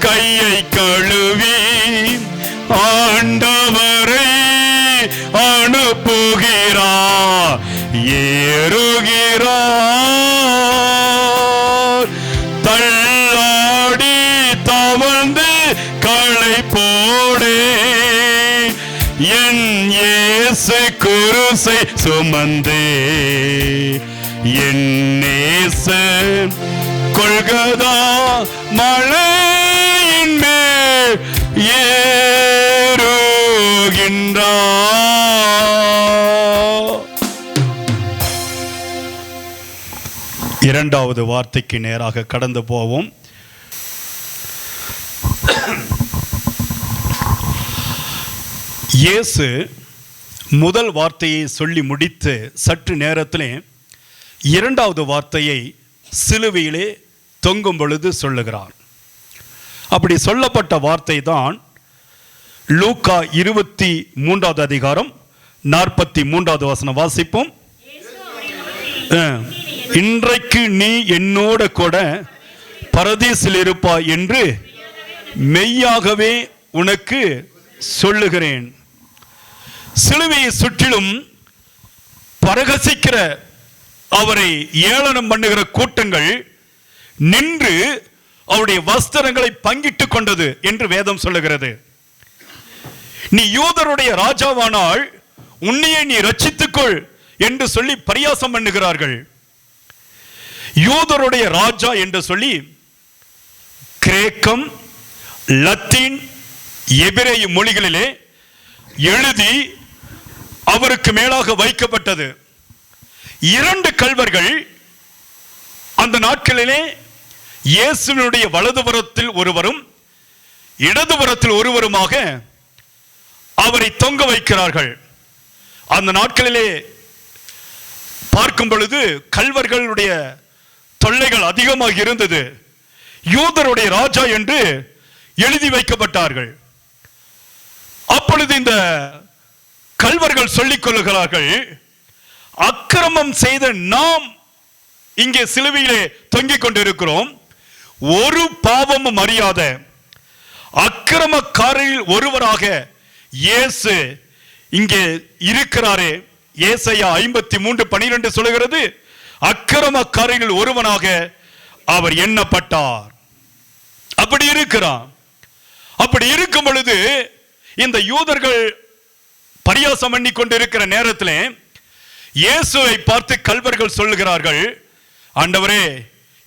கையை கழுவி ஆண்டவரை அனுப்புகிறார். ஏறுகிறார், தள்ளாடி தவழ்ந்து களை போடே என் இயேசு குருசை சுமந்தே என் நேசு கொள்கதா மலையின் மேல் ஏறுகின்றார். இரண்டாவது வார்த்தைக்கு நேராக கடந்து போவோம். இயேசு முதல் வார்த்தையை சொல்லி முடித்து சற்று நேரத்திலே இரண்டாவது வார்த்தையை சிலுவையிலே தொங்கும் பொழுது சொல்லுகிறார். அப்படி சொல்லப்பட்ட வார்த்தை தான் லூக்கா 23வது அதிகாரம் 43வது வசனம் வாசிப்போம். இன்றைக்கு நீ என்னோட கூட பரதீசில் இருப்பாய் என்று மெய்யாகவே உனக்கு சொல்லுகிறேன். சிலுவையை சுற்றிலும் பரகசிக்கிற அவரை ஏளனம் பண்ணுகிற கூட்டங்கள் நின்று அவருடைய வஸ்திரங்களை பங்கிட்டுக் கொண்டது என்று வேதம் சொல்லுகிறது. நீ யூதருடைய ராஜாவானால் உன்னையே நீ ரட்சித்துக்கொள் என்று சொல்லி பரியாசம் பண்ணுகிறார்கள். யூதருடைய ராஜா என்று சொல்லி கிரேக்கம், லத்தீன், எபிரேய மொழிகளிலே எழுதி அவருக்கு மேலாக வைக்கப்பட்டது. 2 கள்வர்கள் அந்த நாட்களிலே இயேசுவினுடைய வலதுபுறத்தில் ஒருவரும் இடதுபுறத்தில் ஒருவருமாக அவரை தொங்க வைக்கிறார்கள். அந்த நாட்களிலே பார்க்கும் பொழுது கள்வர்களுடைய தொல்லைகள் அதிகமாக இருந்தது. யூதருடைய ராஜா என்று எழுதி வைக்கப்பட்டார்கள். அப்பொழுது இந்த கள்வர்கள் சொல்லிக் கொள்ளுகிறார்கள், அக்கிரமம் செய்த நாம் இங்கே சிலுவையிலே தொங்கிக் கொண்டிருக்கிறோம், ஒரு பாவமும் அறியாத அக்கிரமக்காரரில் ஒருவராக இயேசு இங்கே இருக்கிறாரே. ஏசாயா 53:12 சொல்லுகிறது, அக்கிரமக்காரரில் ஒருவனாக அவர் எண்ணப்பட்டார். அப்படி இருக்கிறார். அப்படி இருக்கும் பொழுது இந்த யூதர்கள் பரியாசம் பண்ணி கொண்டிருக்கிற நேரத்தில் இயேசுவை பார்த்து கள்வர்கள் சொல்லுகிறார்கள், ஆண்டவரே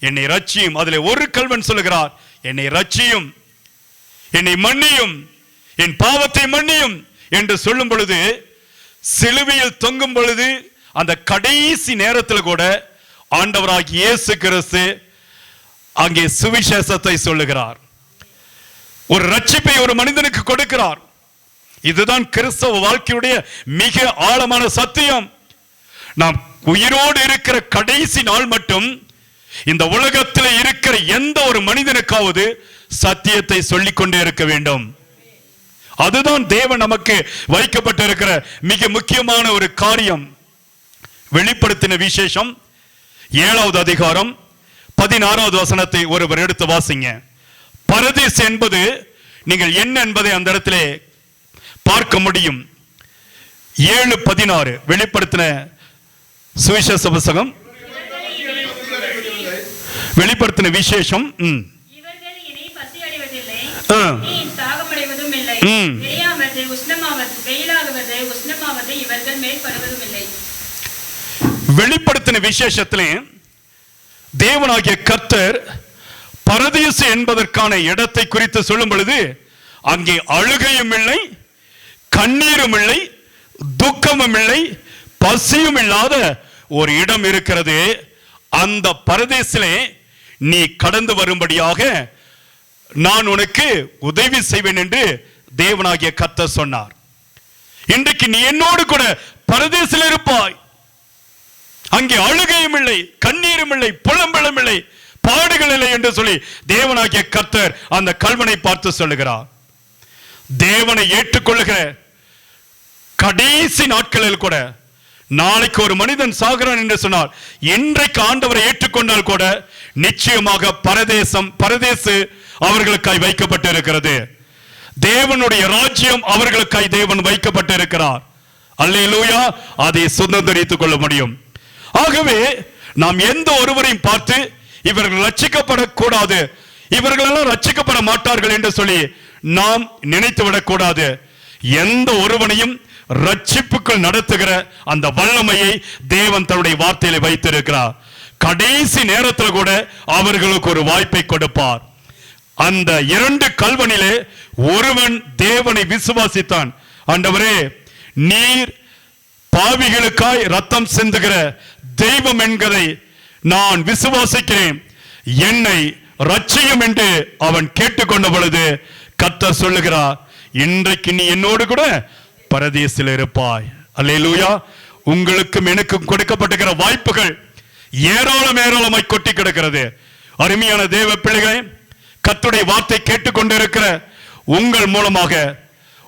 என்னை ரட்சியும். அதில் ஒரு கள்வன் சொல்லுகிறார், என்னை ரட்சியும், என்னை மன்னியும், என் பாவத்தை மன்னியும் என்று சொல்லும் பொழுது, சிலுவையில் தொங்கும் பொழுது அந்த கடைசி நேரத்தில் கூட ஆண்டவராகிய இயேசு கிறிஸ்து அங்கே சுவிசேஷத்தை சொல்லுகிறார். ஒரு ரட்சிப்பை ஒரு மனிதனுக்கு கொடுக்கிறார். இதுதான் கிறிஸ்தவ வாழ்க்கையுடைய மிக ஆழமான சத்தியம். நாம் உயிரோடு இருக்கிற கடைசி நாள் மட்டும் இந்த உலகத்தில் இருக்கிற எந்த ஒரு மனிதனுக்காவது சத்தியத்தை சொல்லிக் கொண்டே இருக்க வேண்டும். அதுதான் தேவன் நமக்கு வைக்கப்பட்டிருக்கிற மிக முக்கியமான ஒரு காரியம். வெளிப்படுத்தின விசேஷம் 7வது அதிகாரம் 16வது வசனத்தை ஒருவர் எடுத்து வாசிங்க. பரதீஸ் என்பது நீங்கள் என்ன என்பதை அந்த இடத்திலே பார்க்க முடியும். 7:16 வெளிப்படுத்தின சுவிசேஷ புத்தகம், வெளிப்படுத்தின விசேஷம். வெளிப்படுத்தின விசேஷத்திலே தேவனாகிய கர்த்தர் பரதீசு என்பதற்கான இடத்தை குறித்து சொல்லும் பொழுது, அங்கே அழுகையும் இல்லை, கண்ணீரும் இல்லை, துக்கமும் இல்லை, பசியும் இல்லாத ஒரு இடம் இருக்கிறது. அந்த பரதேசிலே நீ கடந்து வரும்படியாக நான் உனக்கு உதவி செய்வேன் என்று தேவனாகிய கர்த்தர் சொன்னார். இன்றைக்கு நீ என்னோடு கூட பரதேசில் இருப்பாய். அங்கே அழுகையும் இல்லை, கண்ணீரும் இல்லை, புலம்பலும் இல்லை, பாடுகள் இல்லை என்று சொல்லி தேவனாகிய கர்த்தர் அந்த கள்வனை பார்த்து சொல்லுகிறார். தேவனை ஏற்றுக்கொள்ளுகிற கடைசி நாட்களில் கூட, நாளைக்கு ஒரு மனிதன் சாகிறான் என்று சொன்னார், இன்றைக்கு ஆண்டவரை ஏற்றுக்கொண்டால் கூட நிச்சயமாக பரதேசு அவர்களுக்காய் வைக்கப்பட்டு இருக்கிறது. தேவனுடைய ராஜ்யம் அவர்களுக்காய் தேவன் வைக்கப்பட்டு இருக்கிறார். அல்லேலூயா. அதை சுதந்திரித்துக் கொள்ள முடியும். ஆகவே நாம் எந்த ஒருவரையும் பார்த்து இவர்கள் ரட்சிக்கப்படக்கூடாது, இவர்களெல்லாம் ரட்சிக்கப்பட மாட்டார்கள் என்று சொல்லி நாம் நினைத்து விடக்கூடாது. எந்த ஒருவனையும் ரட்சிப்புக்குள் நடத்துகிற அந்த வல்லமையை தேவன் தன்னுடைய வார்த்தையில வைத்திருக்கிறார். கடைசி நேரத்தில் கூட அவர்களுக்கு ஒரு வாய்ப்பை கொடுப்பார். அந்த 2 கள்வனிலே ஒருவன் தேவனை விசுவாசித்தான். ஆண்டவரே, நீர் பாவிகளுக்காய் ரத்தம் சிந்துகிற தெய்வம் என்கிறதை நான் விசுவாசிக்கிறேன், என்னை ரட்சியும் என்று அவன் கேட்டுக்கொண்ட பொழுது கர்த்தர் சொல்லுகிறார், இன்றைக்கு நீ என்னோடு கூட பரதீசில் இருப்பாய். அல்லேலூயா. உங்களுக்கும் எனக்கும் கொடுக்கப்பட்டிருக்கிற வாய்ப்புகள் ஏராளமாய் கொட்டி கிடக்கிறது. அருமையான தேவ பிள்ளைகளே, கர்த்தருடைய வார்த்தை கேட்டுக்கொண்டிருக்கிற உங்கள் மூலமாக,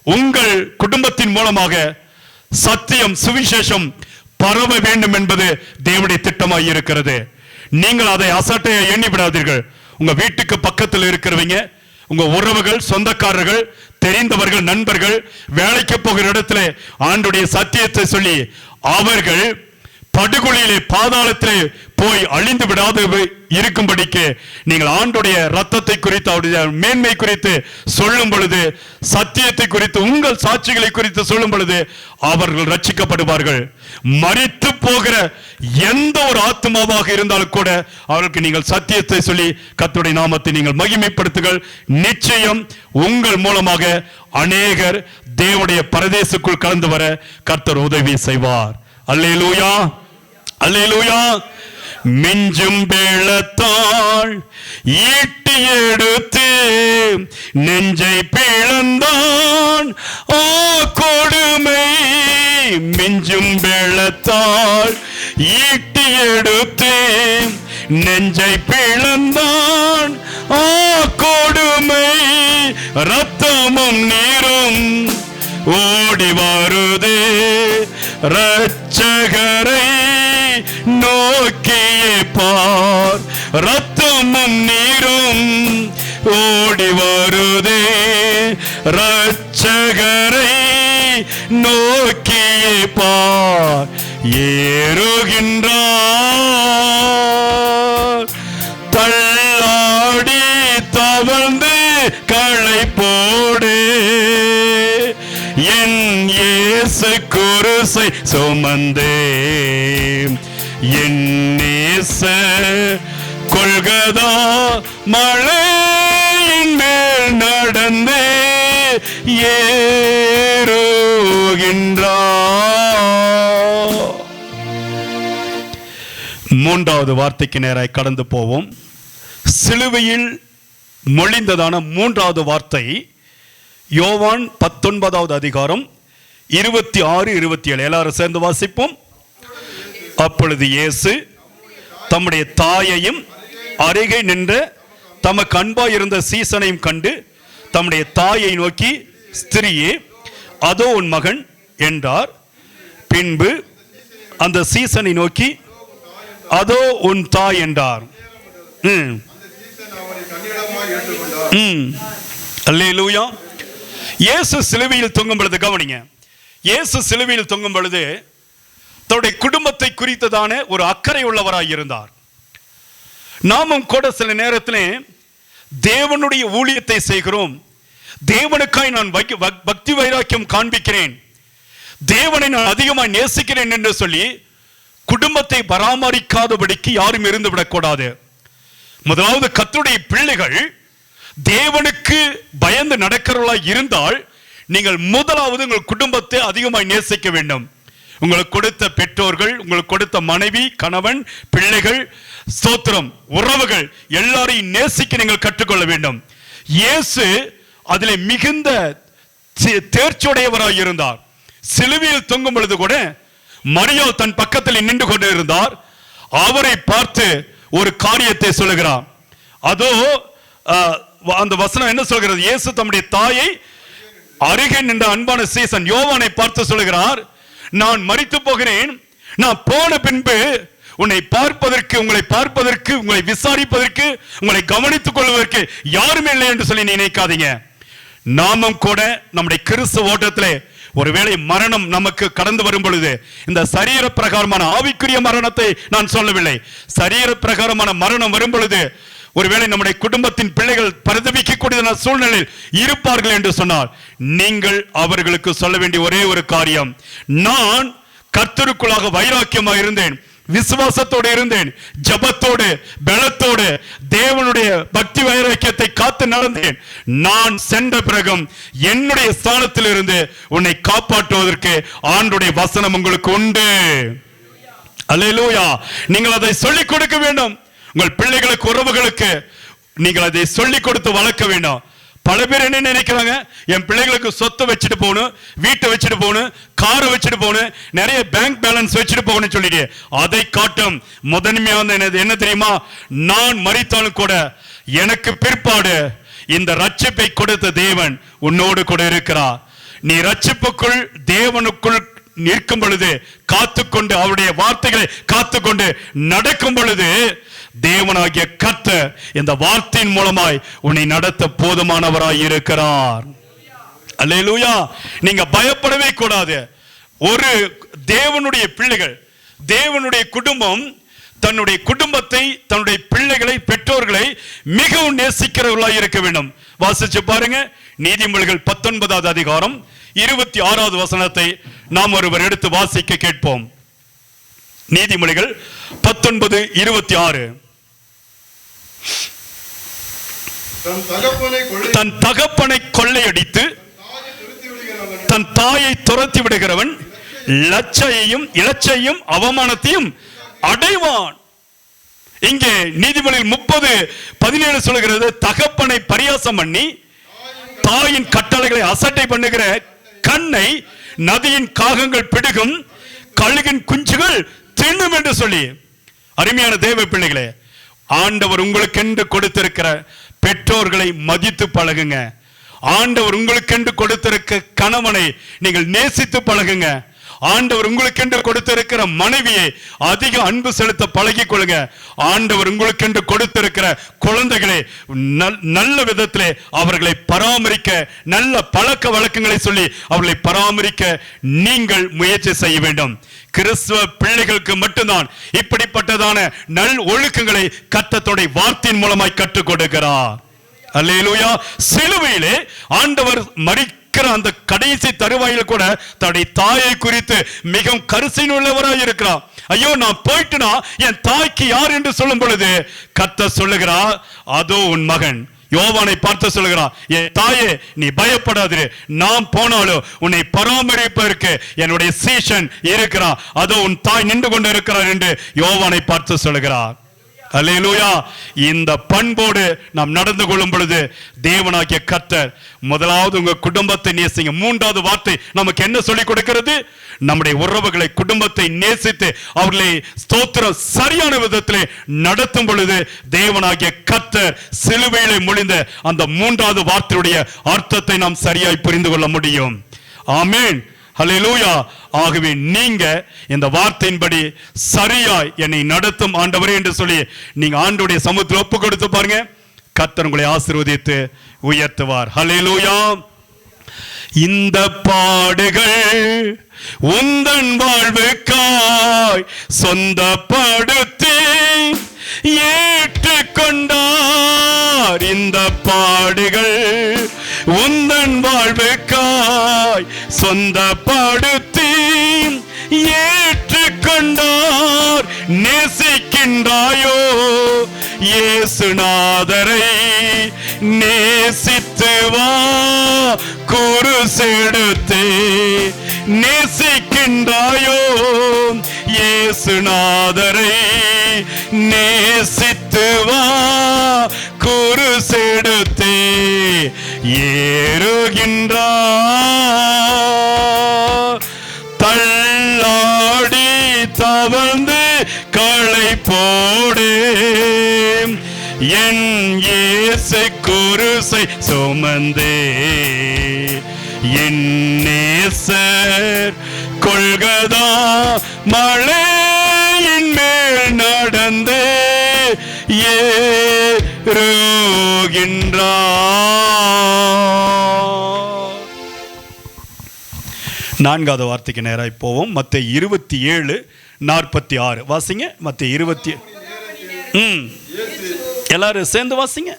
உங்கள் குடும்பத்தின் மூலமாக சத்தியம், சுவிசேஷம் பரவ வேண்டும் என்பது தேவனுடைய திட்டமாய் இருக்கிறது. நீங்கள் அதை அசட்டையை எண்ணி விடாதீர்கள். உங்க வீட்டுக்கு பக்கத்தில் இருக்கிறவங்க, உங்க உறவுகள், சொந்தக்காரர்கள், தெரிந்தவர்கள், நண்பர்கள், வேலைக்கு போகிற இடத்துல ஆண்டுடைய சத்தியத்தை சொல்லி அவர்கள் படுகொலியிலே, பாதாளத்திலே போய் அழிந்து விடாது இருக்கும்படிக்கு நீங்கள் ஆண்டுடைய ரத்தத்தை குறித்து அவருடைய மேன்மை குறித்து சொல்லும் பொழுது, சத்தியத்தை குறித்து உங்கள் சாட்சிகளை குறித்து சொல்லும் பொழுது அவர்கள் ரட்சிக்கப்படுவார்கள். மரித்து போகிற எந்த ஒரு ஆத்மாவாக இருந்தாலும் கூட அவர்களுக்கு நீங்கள் சத்தியத்தை சொல்லி கர்த்தருடைய நாமத்தை நீங்கள் மகிமைப்படுத்துங்கள். நிச்சயம் உங்கள் மூலமாக அநேகர் தேவனுடைய பரதேசுக்குள் கலந்து வர கர்த்தர் உதவி செய்வார். அல்லேலூயா, அல்லேலூயா. மிஞ்சும் வேளத்தால் ஈட்டி எடுத்து நெஞ்சை பிளந்தான் ஆ கொடுமை. மிஞ்சும் வேளத்தால் ஈட்டி எடுத்து நெஞ்சை பிளந்தான் ஆ கொடுமை. ரத்தமும் நீரும் ஓடி வருதே இரட்சகரை நோக்கியே பார். ரத்தமும் நீரும் ஓடி வருதே இரட்சகரை நோக்கியே பார். ஏறுகின்றார் தள்ளாடி தவழ்ந்து களை போடு. என் இயேசு குருசை சுமந்தே என் நேச கொள்கதா மலையின் மேல் நடந்தே ஏறுகின்றார். மூன்றாவது வார்த்தைக்கு நேராய் கடந்து போவோம். சிலுவையில் மொழிந்ததான மூன்றாவது வார்த்தை யோவான் 19வது அதிகாரம் 26, 27. எல்லாரும் சேர்ந்து வாசிப்போம். அப்பொழுது இயேசு தம்முடைய தாயையும் அருகே நின்ற தமக்கு அன்பாய் இருந்த சீசனையும் கண்டு தம்முடைய தாயை நோக்கி, ஸ்திரியே, அதோ உன் மகன் என்றார். பின்பு அந்த சீசனை நோக்கி, அதோ உன் தாய் என்றார். அல்லேலூயா. இயேசு சிலுவையில் தொங்கும் பொழுது, கவனிங்க, இயேசு சிலுவையில் தொங்கும் பொழுது தன்னுடைய குடும்பத்தை குறித்ததான ஒரு அக்கறை உள்ளவராய் இருந்தார். நாமும் கூட சில நேரத்தில் தேவனுடைய ஊழியத்தை செய்கிறோம். தேவனுக்காய் நான் பக்தி வைராக்கியம் காண்பிக்கிறேன், தேவனை நான் அதிகமாக நேசிக்கிறேன் என்று சொல்லி குடும்பத்தை பராமரிக்காதபடிக்கு யாரும் இருந்து விடக்கூடாது. முதலாவது கர்த்தருடைய பிள்ளைகள் தேவனுக்கு பயந்து நடக்கிறவர்களாய் இருந்தால் நீங்கள் முதலாவது உங்கள் குடும்பத்தை அதிகமாய் நேசிக்க வேண்டும். உங்களுக்கு கொடுத்த பெற்றோர்கள், உங்களுக்கு கொடுத்த மனைவி, கணவன், பிள்ளைகள், ஸ்தோத்திரம், உறவுகள் எல்லாரையும் நேசிக்க நீங்கள் கற்றுக்கொள்ள வேண்டும். இயேசு அதிலே மிகுந்த தேர்ச்சியுடையவராய் இருந்தார். சிலுவையில் தொங்கும் பொழுது கூட மரியாள் தன் பக்கத்தில் நின்று கொண்டு இருந்தார். அவரை பார்த்து ஒரு காரியத்தை சொல்லுகிறார். அதோ அந்த வசனம் என்ன சொல்கிறது? இயேசு தம்முடைய தாயை அருகே நின்ற அன்பான சீசன் யோவானை பார்த்து சொல்லுகிறார், நான் மரித்து போகிறேன், நான் போன பின்பு உன்னை பார்ப்பதற்கு, உங்களை பார்ப்பதற்கு, உங்களை விசாரிப்பதற்கு, உங்களை கவனித்துக் கொள்வதற்கு யாருமே இல்லை என்று சொல்லி நினைக்காதீங்க. நாமும் கூட நம்முடைய கிறிஸ்துவ ஓட்டத்திலே ஒருவேளை மரணம் நமக்கு கடந்து வரும் பொழுது, இந்த சரீர பிரகாரமான ஆவிக்குரிய மரணத்தை நான் சொல்லவில்லை, சரீர பிரகாரமான மரணம் வரும் பொழுது ஒருவேளை நம்முடைய குடும்பத்தின் பிள்ளைகள் பரிதபிக்கக்கூடிய சூழ்நிலையில் இருப்பார்கள் என்று சொன்னால், நீங்கள் அவர்களுக்கு சொல்ல வேண்டிய ஒரே ஒரு காரியம், நான் கர்த்தருக்குள்ளாக வைராக்கியமாக இருந்தேன், விசுவாசத்தோடு இருந்தேன், ஜபத்தோடு பலத்தோடு தேவனுடைய பக்தி வைராக்கியத்தை காத்து நடந்தேன். நான் சென்ற பிறகும் என்னுடைய ஸ்தானத்தில் இருந்து உன்னை காப்பாற்றுவதற்கு ஆண்டுடைய வசனம் உங்களுக்கு உண்டு. அல்லேலூயா. நீங்கள் அதை சொல்லிக் கொடுக்க வேண்டும். உங்கள் பிள்ளைகளுக்கு, உறவுகளுக்கு நீங்கள் அதை சொல்லிக் கொடுத்து வளர்க்க வேண்டும். பல பேர் என்ன நினைக்கிறாங்க, என் பிள்ளைகளுக்கு சொத்து வச்சுட்டு போகணும், வீட்டை வச்சுட்டு போகணும், காரை வச்சுட்டு போகணும், நிறைய பேங்க் பேலன்ஸ் வச்சுட்டு போகணும்னு சொல்லிட்டு, அதை காட்டும் முதன்மையான என்ன தெரியுமா? நான் மரித்தாலும் கூட எனக்கு பிற்பாடு இந்த ரட்சிப்பை கொடுத்த தேவன் உன்னோடு கூட இருக்கிறார். நீ ரட்சிப்புக்குள் தேவனுக்குள் நிற்கும் பொழுது, காத்துக்கொண்டு அவருடைய வார்த்தைகளை காத்துக்கொண்டு நடக்கும் பொழுது, தேவனாகிய கர்த்தர் இந்த வார்த்தையின் மூலமாய் உன்னை நடத்த போதுமானவராய் இருக்கிறார். அல்லேலூயா. நீங்க பயப்படவே கூடாது. ஒரு தேவனுடைய பிள்ளைகள், தேவனுடைய குடும்பம் தன்னுடைய குடும்பத்தை, தன்னுடைய பிள்ளைகளை, பெற்றோர்களை மிகவும் நேசிக்கிறவர்களாக இருக்க வேண்டும். வாசிச்சு பாருங்க, நீதிமொழிகள் 19வது அதிகாரம் 26வது வசனத்தை நாம் ஒருவர் எடுத்து வாசிக்க கேட்போம். நீதிமொழிகள் 19:26. தன் தகப்பனை கொள்ளையடித்து தன் தாயை துரத்தி விடுகிறவன் இலச்சையும் அவமானத்தையும் அடைவான். இங்கே நீதிமொழிகள் 30:17 சொல்கிறது, தகப்பனை பரியாசம் பண்ணி தாயின் கட்டளைகளை அசட்டை பண்ணுகிற கண்ணை நதியின் காகங்கள் பிடுகும், கழுகின் குஞ்சுகள் தின்னும் என்று சொல்லி. அருமையான தேவ பிள்ளைகளே, ஆண்டவர் உங்களுக்கென்று கொடுத்திருக்கிற பெற்றோர்களை மதித்து பழகுங்க. ஆண்டவர் உங்களுக்கென்று கொடுத்திருக்க கணவனை நீங்கள் நேசித்து பழகுங்க. ஆண்டவர் உங்களுக்கென்று கொடுத்திருக்கிற மனைவியை அதிக அன்பு செலுத்த பழகிக் கொள்ளுங்க. ஆண்டவர் உங்களுக்கென்று கொடுத்திருக்கிற குழந்தைகளை நல்ல விதத்திலே அவர்களை பராமரிக்க, நல்ல பழக்க வழக்கங்களை சொல்லி அவர்களை பராமரிக்க நீங்கள் முயற்சி செய்ய வேண்டும். கிறிஸ்துவ பிள்ளைகளுக்கு மட்டும்தான் இப்படிப்பட்டதான நல் ஒழுக்கங்களை கர்த்தருடைய வார்த்தையின் மூலமாய் கற்றுக் கொடுக்கிறார். அல்லேலூயா. சிலுவையிலே ஆண்டவர் மரிக்கிற அந்த கடைசி தருவாயில் கூட தன்னுடைய தாயை குறித்து மிகவும் கரிசனை உள்ளவராய் இருக்கிறார். ஐயோ, நான் போயிட்டுனா என் தாய்க்கு யார் என்று சொல்லும் பொழுது கர்த்தர் சொல்லுகிறார், அதோ உன் மகன். யோவானை பார்த்து சொல்லுகிறார், என் தாயே நீ பயப்படாதே, நான் போனாலும் உன்னை பராமரிப்பதற்கு என்னுடைய சீஷன் இருக்கிறார், அதோ உன் தாய் நின்று கொண்டு இருக்கிறார் என்று யோவானை பார்த்து சொல்லுகிறார். அல்லேலூயா. இந்த பண்போடு நாம் நடந்து கொள்ளும் பொழுது தேவனாகிய கர்த்தர் முதலாவது உங்க குடும்பத்தை நேசிங்க. மூன்றாவது வார்த்தை நமக்கு என்ன சொல்லிக் கொடுக்கிறது? நம்முடைய உறவுகளை, குடும்பத்தை நேசித்து அவர்களை ஸ்தோத்திரம் சரியான விதத்திலே நடத்தும் பொழுது தேவனாகிய கர்த்தர் சிலுவையிலே மொழிந்த அந்த மூன்றாவது வார்த்தையுடைய அர்த்தத்தை நாம் சரியாய் புரிந்து கொள்ள முடியும். ஆமென். ஹல்லேலூயா. ஆகவே நீங்க இந்த வார்த்தையின்படி சரியாய் என்னை நடத்தும் ஆண்டவரே என்று சொல்லி நீங்க ஆண்டவருடைய சமூகத்தில் ஒப்பு கொடுத்து பாருங்க, கர்த்தர் உங்களை ஆசீர்வதித்து உயர்த்துவார். ஹல்லேலூயா. இந்த பாடுகள் உந்தன் வாழ்வுக்காய் சொந்தப்படுத்தி ஏற்றுக்கொண்டார். இந்த பாடுகள் உந்தன் வாழ்வுக்காய் சொந்தப்படுத்தி ஏற்றுக்கொண்டார். நேசிக்கின்றாயோ இயேசுநாதரை? நேசித்து வா குருசெடுத்தே. நேசிக்கின்றாயோ இயேசுநாதரை? நேசித்து வா குருசெடுத்தே. ஏறுகின்றார் தள்ளாடி தவழ்ந்து களை போடு. என் இயேசு குருசை சுமந்தே என் நேசர் கொள்கதா மலையின் மேல் நடந்தே ஏறுகின்றார். நான்காவது வார்த்தைக்கு நேராய் போவோம். மத்தேயு 27:46 வாசிங்க. மத்தேயு 20. எல்லாரும் சேர்ந்து வாசிங்க.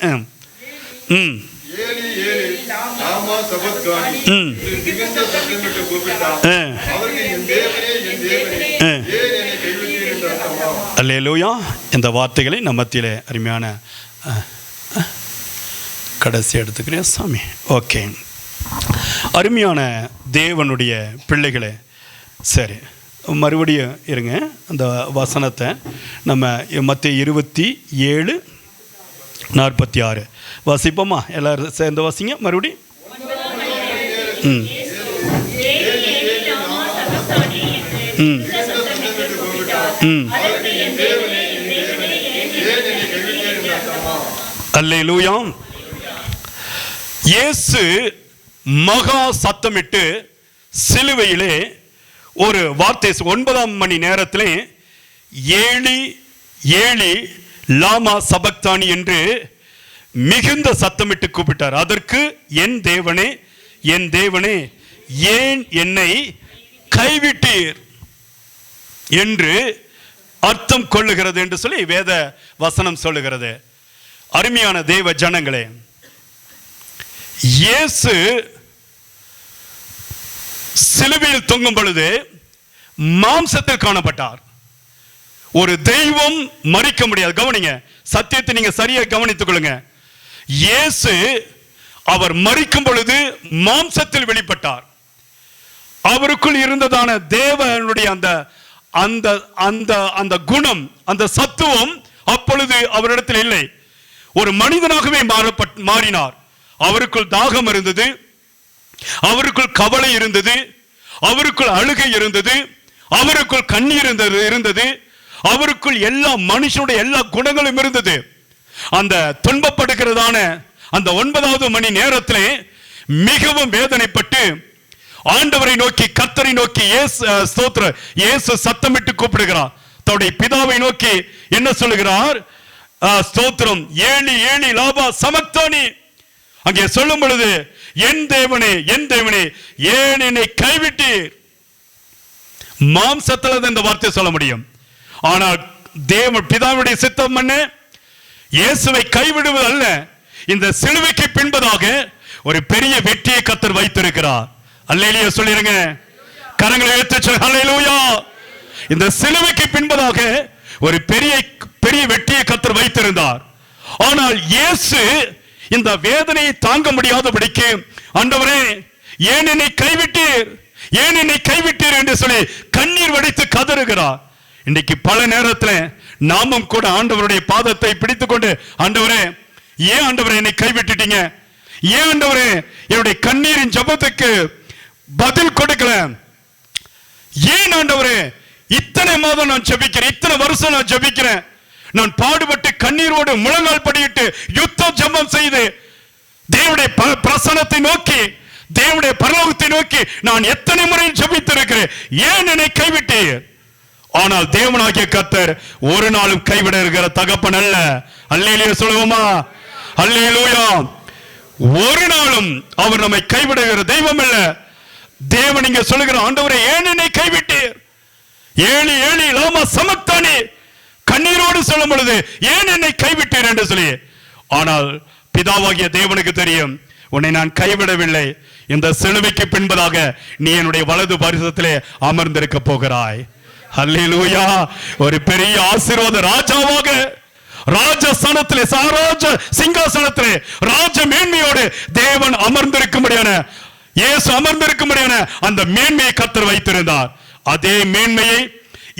அல்லேலூயா. இந்த வார்த்தைகளை நம்ம மத்தியிலே அருமையான கடைசி எடுத்துக்கிறேன் சாமி. ஓகே, அருமையான தேவனுடைய பிள்ளைகளே, சரி மறுபடியும் இருங்க. அந்த வசனத்தை நம்ம மத்தேயு 27:46 வாசிப்போமா? எல்லாரும் சேர்ந்து வாசிங்க மறுபடி. அல்லேலூயா. இயேசு மகா சத்தமிட்டு சிலுவையிலே ஒரு வார்த்தை 9ஆம் மணி நேரத்திலே ஏலி ஏலி லாமா சபக்தானி என்று மிகுந்த சத்தமிட்டு கூப்பிட்டார். அதற்கு என் தேவனே என் தேவனே ஏன் என்னை கைவிட்டீர் என்று அர்த்தம் கொள்ளுகிறது என்று சொல்லி வேத வசனம் சொல்லுகிறது. அருமையான தேவ ஜனங்களே, இயேசு சிலுவையில் தொங்கும் பொழுது மாம்சத்தில் காணப்பட்டார். ஒரு தெய்வம் மரிக்க முடியாது. கவனிங்க, சத்தியத்தை நீங்க சரியா கவனித்துக் கொள்ளுங்க. இயேசு அவர் மரிக்கும் பொழுது மாம்சத்தில் வெளிப்பட்டார். அவருக்குள் இருந்ததான தேவனுடைய அந்த அந்த அந்த அந்த குணம், அந்த சத்துவம் அப்பொழுது அவரிடத்தில் இல்லை. ஒரு மனிதனாகவே மாறினார். அவருக்குள் தாகம் இருந்தது, அவருக்குள் கவலை இருந்தது, அவருக்குள் அழுகை இருந்தது, அவருக்குள் கண்ணீர் இருந்தது, அவருக்குள் எல்லா மனுஷனுடைய எல்லா குணங்களும் இருந்தது. அந்த துன்பப்படுகிறதான அந்த 9வது மணி நேரத்திலே மிகவும் வேதனைப்பட்டு ஆண்டவரை நோக்கி, கர்த்தரை நோக்கி இயேசு சத்தமிட்டு கூப்பிடுகிறார். தன்னுடைய பிதாவை நோக்கி என்ன சொல்லுகிறார்? ஸ்தோத்திரம், ஏலி ஏலி லாபா சமக்தானி. அங்கே சொல்லும் பொழுது, என் தேவனே என் தேவனே ஏன் என்னை கைவிட்டீர். மாம்சத்தில் இந்த வார்த்தை சொல்ல முடியும். ஆனால் பிதாவுடைய சித்தம் என்ன? இயேசுவை கைவிடுவது அல்ல. இந்த சிலுவைக்கு பின்பதாக ஒரு பெரிய வெற்றியை கர்த்தர் வைத்திருக்கிறார். அல்லேலூயா சொல்லிருங்க. கரங்களை உயர்த்தி சொல்லுங்க அல்லேலூயா. இந்த சிலுவைக்கு பின்பதாக ஒரு பெரிய பெரிய வெற்றியை கர்த்தர் வைத்திருந்தார். ஆனால் இயேசு இந்த வேதனையை தாங்க முடியாதபடிக்கு, ஆண்டவரே ஏன் என்னை கைவிட்டீர், ஏன் என்னை கைவிட்டீர் என்று சொல்லி கண்ணீர் வடித்து கதறுகிறார். இன்னைக்கு பல நேரத்தில் நாமும் கூட ஆண்டவருடைய பாதத்தை பிடித்துக்கொண்டு, ஆண்டவரே ஏன் ஆண்டவரே என்னை கைவிட்டுட்டீங்க, ஏன் ஆண்டவரே என்னுடைய கண்ணீரின் ஜெபத்துக்கு பதில் கொடுக்கல, ஏன் ஆண்டவரே இத்தனை மாதம் நான் ஜெபிக்கிறேன், இத்தனை வருஷம் நான் ஜெபிக்கிறேன், நான் பாடுபட்டு கண்ணீரோடு முழங்கால் படியிட்டு யுத்த ஜெபம் செய்து தேவனுடைய பிரசன்னத்தை நோக்கி, தேவனுடைய பரலோகத்தை நோக்கி நான் எத்தனை முறை ஜெபித்திருக்கிறேன், ஏன் என்னை கைவிட்டீர்? ஆனால் தேவனாகிய கர்த்தர் ஒரு நாளும் கைவிட இருக்கிற தகப்பன் அல்ல. அல்லேலூயா சொல்லுவோமா? அல்லேலூயா. ஒரு நாளும் அவர் நம்மை கைவிடுகிற தெய்வம் அல்ல. தேவன் இங்க சொல்லுகிற, ஆண்டவரே ஏன் என்னை கைவிட்டீர், ஏழி ஏழி லாமா சமக்தானி, கண்ணீரோடு சொல்லும் பொழுது ஏன் என்னை கைவிட்டீர் என்று சொல்லி. ஆனால் பிதாவாகிய தேவனுக்கு தெரியும், உன்னை நான் கைவிடவில்லை. இந்த சிலுவைக்கு பின்பதாக நீ என்னுடைய வலது பாரிசத்திலே அமர்ந்திருக்க போகிறாய். அல்லேலூயா. ஒரு பெரிய ஆசீர்வாத ராஜாவாக, ராஜஸ்தானத்திலே, சாராஜ சிங்காசனத்திலே ராஜ மேன்மையோடு தேவன் அமர்ந்திருக்கும்படியான, இயேசு அமர்ந்திருக்கும்படியான அந்த மேன்மையை கர்த்தர் வைத்திருந்தார். அதே மேன்மையை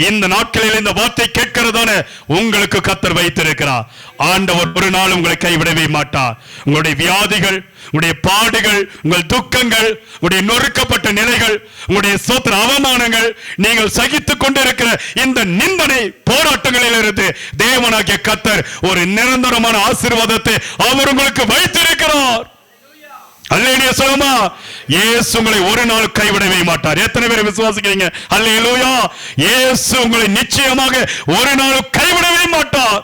இந்த நாட்களில் இந்த வார்த்தை கேட்கிறதான உங்களுக்கு கர்த்தர் வைத்திருக்கிறார். ஆண்டவர் ஒரு நாள் உங்களை கைவிடவே மாட்டார். உங்களுடைய வியாதிகள், உங்களுடைய பாடுகள், உங்கள் துக்கங்கள், உங்களுடைய நொறுக்கப்பட்ட நிலைகள், உங்களுடைய சோத்திர அவமானங்கள், நீங்கள் சகித்துக் கொண்டிருக்கிற இந்த நிந்தனை போராட்டங்களில் இருந்து தேவனாகிய கர்த்தர் ஒரு நிரந்தரமான ஆசீர்வாதத்தை அவர் உங்களுக்கு வைத்திருக்கிறார். அல்லேலூயா சொல்லுமா? இயேசு உங்களை ஒரு நாள் கைவிடவே மாட்டார். எத்தனை பேர் விசுவாசிக்கிறீங்க? அல்லேலூயா. இயேசு உங்களை நிச்சயமாக ஒரு நாள் கைவிடவே மாட்டார்.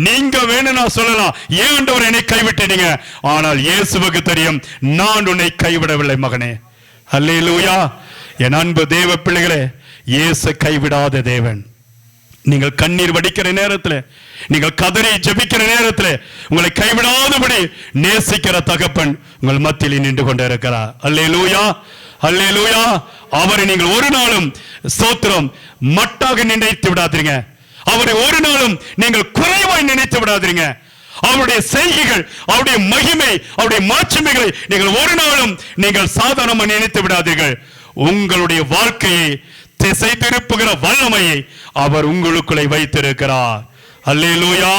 நீங்க வேணும்னா சொல்லலாம், ஏன் ஆண்டவர் என்னை கைவிட்டீங்க, ஆனால் இயேசுவுக்கு தெரியும், நான் உன்னை கைவிடவில்லை மகனே. அல்லேலூயா. என் அன்பு தேவ பிள்ளைகளே, இயேசு கைவிடாத தேவன். நீங்கள் கண்ணீர் வடிக்கிற நேரத்தில், நீங்கள் கதறி ஜெபிக்கிற நேரத்தில் உங்களை கைவிடாதபடி நேசிக்கிற தகப்பன் உங்கள் மத்தியில் நின்று கொண்டிருக்கிறார். அல்லேலூயா. அல்லேலூயா. அவரை நீங்கள் ஒரு நாளும் ஸ்தோத்திரம் மட்டாக நினைத்து விடாதீங்க. அவரை ஒரு நாளும் நீங்கள் குறைவாய் நினைத்து விடாதீங்க. அவருடைய செய்கைகள், அவருடைய மகிமை, அவருடைய மாட்சிமைகளை நீங்கள் ஒரு நாளும் நீங்கள் சாதாரணமாக நினைத்து விடாதீர்கள். உங்களுடைய வாழ்க்கையை திசை திருப்புகிற வல்லமையை அவர் உங்களுக்குள்ளே வைத்திருக்கிறார். அல்லேலூயா.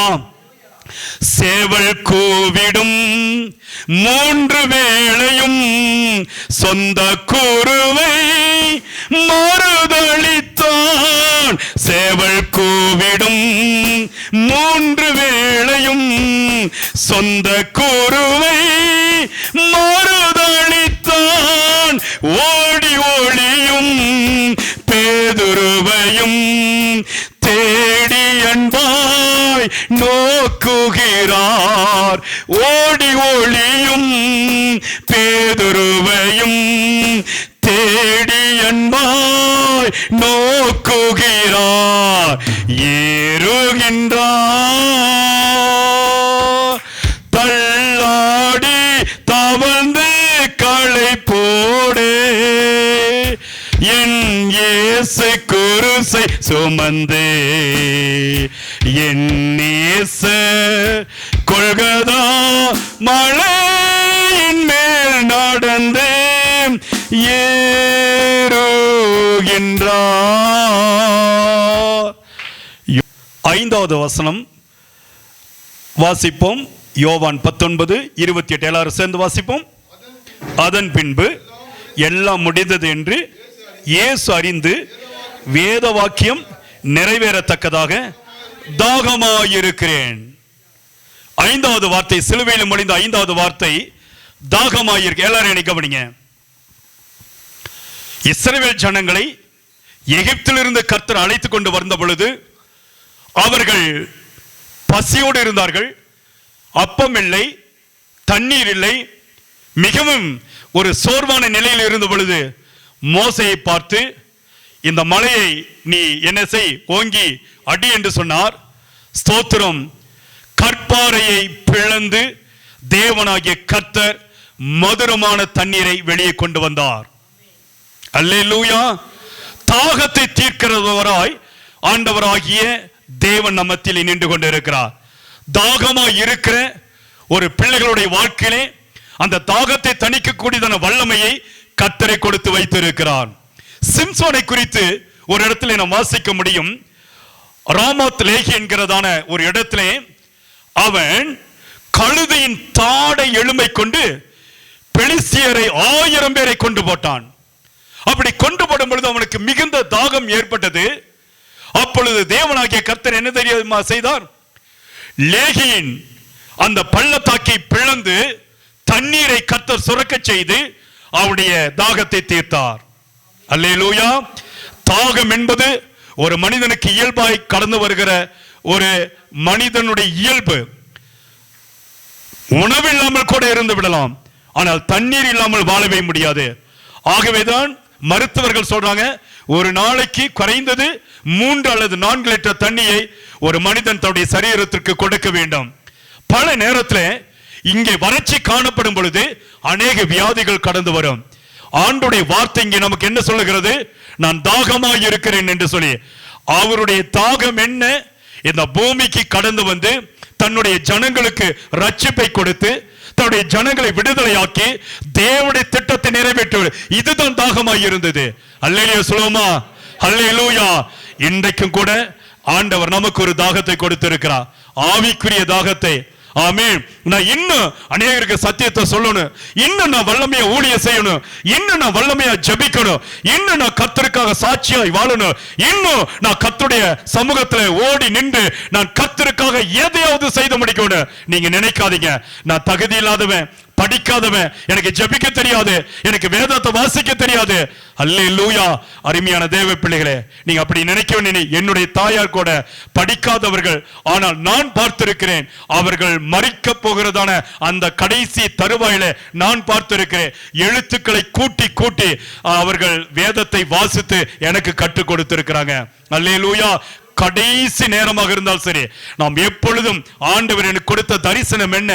சேவல் கூவிடும் 3 வேளையும் சொந்த கூறுவை மறுதளித்தான். சேவல் கூவிடும் 3 வேளையும் சொந்த கூறுவை மறுதளித்தான். ஓடி ஒளியும் பேதுருவையும் தேடி அன்பாய் நோக்குகிறார். ஓடி ஒளியும் பேதுருவையும் தேடி அன்பாய் நோக்குகிறார், ஏறுகின்றார். தள்ளாடி தவழ்ந்து களை போடு, என் இயேசு குருசை சுமந்து, என் இயேசு கொள்கதா மலையின் மேல் நடந்து ஏறுகின்றார். 5வது வசனம் வாசிப்போம். யோவான் 19:28 எல்லாரும் சேர்ந்து வாசிப்போம். அதன் பின்பு எல்லாம் முடிந்தது என்று இயேசு அறிந்து வேத வாக்கியம் நிறைவேறத்தக்கதாக தாகமாயிருக்கிறேன். 5வது வார்த்தை, சிலுவையில் முடிந்த 5வது வார்த்தை தாகமாயிருக்கு. எல்லாரும் என்னை கவனிங்க. இஸ்ரவேல் ஜனங்களை எகிப்திலிருந்து கர்த்தர் அழைத்துக் கொண்டு வந்த பொழுது அவர்கள் பசியோடு இருந்தார்கள். அப்பம் இல்லை, தண்ணீர் இல்லை, மிகவும் ஒரு சோர்வான நிலையில் இருந்த பொழுது மோசையை பார்த்து, இந்த மலையை நீ என்ன செய், ஓங்கி அடி என்று சொன்னார். ஸ்தோத்திரம். கற்பாறையை பிளந்து தேவனாகிய கர்த்தர் மதுரமான தண்ணீரை வெளியே கொண்டு வந்தார். அல்லேலூயா. தாகத்தை தீர்க்கிறவராய் ஆண்டவராகிய தேவன் நம்மத்தில் நின்று கொண்டிருக்கிறார். தாகமாய் இருக்கிற ஒரு பிள்ளைகளுடைய வாழ்க்கையிலே அந்த தாகத்தை தணிக்கக்கூடியதான வல்லமையை கர்த்தரை கொடுத்து வைத்திருக்கிறார். சிம்சோனை குறித்து ஒரு இடத்துல நாம் வாசிக்க முடியும். ராமோத் லேகி என்கிறதான ஒரு இடத்திலே அவன் கழுதையின் தாடை எலும்பை கொண்டு பெலிஸ்தியரை 1000 பேரை கொண்டு போட்டான். அப்படி கொண்டு போடும் பொழுது அவனுக்கு மிகுந்த தாகம் ஏற்பட்டது. அப்பொழுது தேவனாகிய கர்த்தர் என்ன தெரியுமா செய்தார்? லேகியின் அந்த பள்ளத்தாக்கை பிளந்து தண்ணீரை கர்த்தர் சுரக்க செய்து அவருடைய தாகத்தை தீர்த்தார். அல்லேலூயா. தாகம் என்பது ஒரு மனிதனுக்கு இயல்பாய் கடந்து வருகிற ஒரு மனிதனுடைய இயல்பு. உணவில்லாமல் கூட இருந்து விடலாம், ஆனால் தண்ணீர் இல்லாமல் வாழவே முடியாது. ஆகவேதான் மருத்துவர்கள் சொல்றாங்க, ஒரு நாளைக்கு குறைந்தது 3 அல்லது 4 லிட்டர் தண்ணியை ஒரு மனிதன் தன்னுடைய சரீரத்திற்கு கொடுக்க வேண்டும். பல நேரத்தில் இங்கே வறட்சி காணப்படும் பொழுது அநேக வியாதிகள் கடந்து வரும். ஆண்டுடைய வார்த்தை இங்கே நமக்கு என்ன சொல்லுகிறது? நான் தாகமாய் இருக்கிறேன் என்று சொல்லி. அவருடைய தாகம் என்ன? இந்த பூமிக்கு கடந்து வந்து தன்னுடைய ஜனங்களுக்கு ரட்சிப்பை கொடுத்து தன்னுடைய ஜனங்களை விடுதலையாக்கி தேவனுடைய திட்டத்தை நிறைவேற்றுவது. இதுதான் தாகமாய் இருந்தது. அல்லேலூயா சொல்லுமா? அல்லேலூயா. இன்றைக்கும் கூட ஆண்டவர் நமக்கு ஒரு தாகத்தை கொடுத்திருக்கிறார், ஆவிக்குரிய தாகத்தை. ஆமென். நான் இன்னும் அநேகருக்கு சத்தியத்தை சொல்லணும், இன்னும் நான் வல்லமையா ஊழியம் செய்யணும், இன்னும் நான் வல்லமையா ஜெபிக்கணும், இன்னும் நான் கர்த்தருக்காக சாட்சியாய் வாழணும், இன்னும் நான் கர்த்தருடைய சமூகத்துல ஓடி நின்று நான் கர்த்தருக்காக எதையாவது செய்து முடிக்கணும். நீங்க நினைக்காதீங்க நான் தகுதி இல்லாதவன், படிக்காதவன், எனக்கு ஜெபிக்க தெரியாது, எனக்கு வேதத்தை வாசிக்க தெரியாது. அல்லேலூயா. அருமையான தேவ பிள்ளைகளே, நீங்க அப்படி நினைக்க வேண்டிய என்னுடைய தாயார் கூட படிக்காதவர்கள், ஆனால் நான் பார்த்திருக்கிறேன். அவர்கள் மறிக்க போகிறதான அந்த கடைசி தருவாயில நான் பார்த்திருக்கிறேன். எழுத்துக்களை கூட்டி கூட்டி அவர்கள் வேதத்தை வாசித்து எனக்கு கற்றுக் கொடுத்திருக்கிறாங்க. அல்லேலூயா. கடைசி நேரமாக இருந்தால் சரி, நாம் எப்பொழுதும் ஆண்டவர் எனக்கு கொடுத்த தரிசனம் என்ன,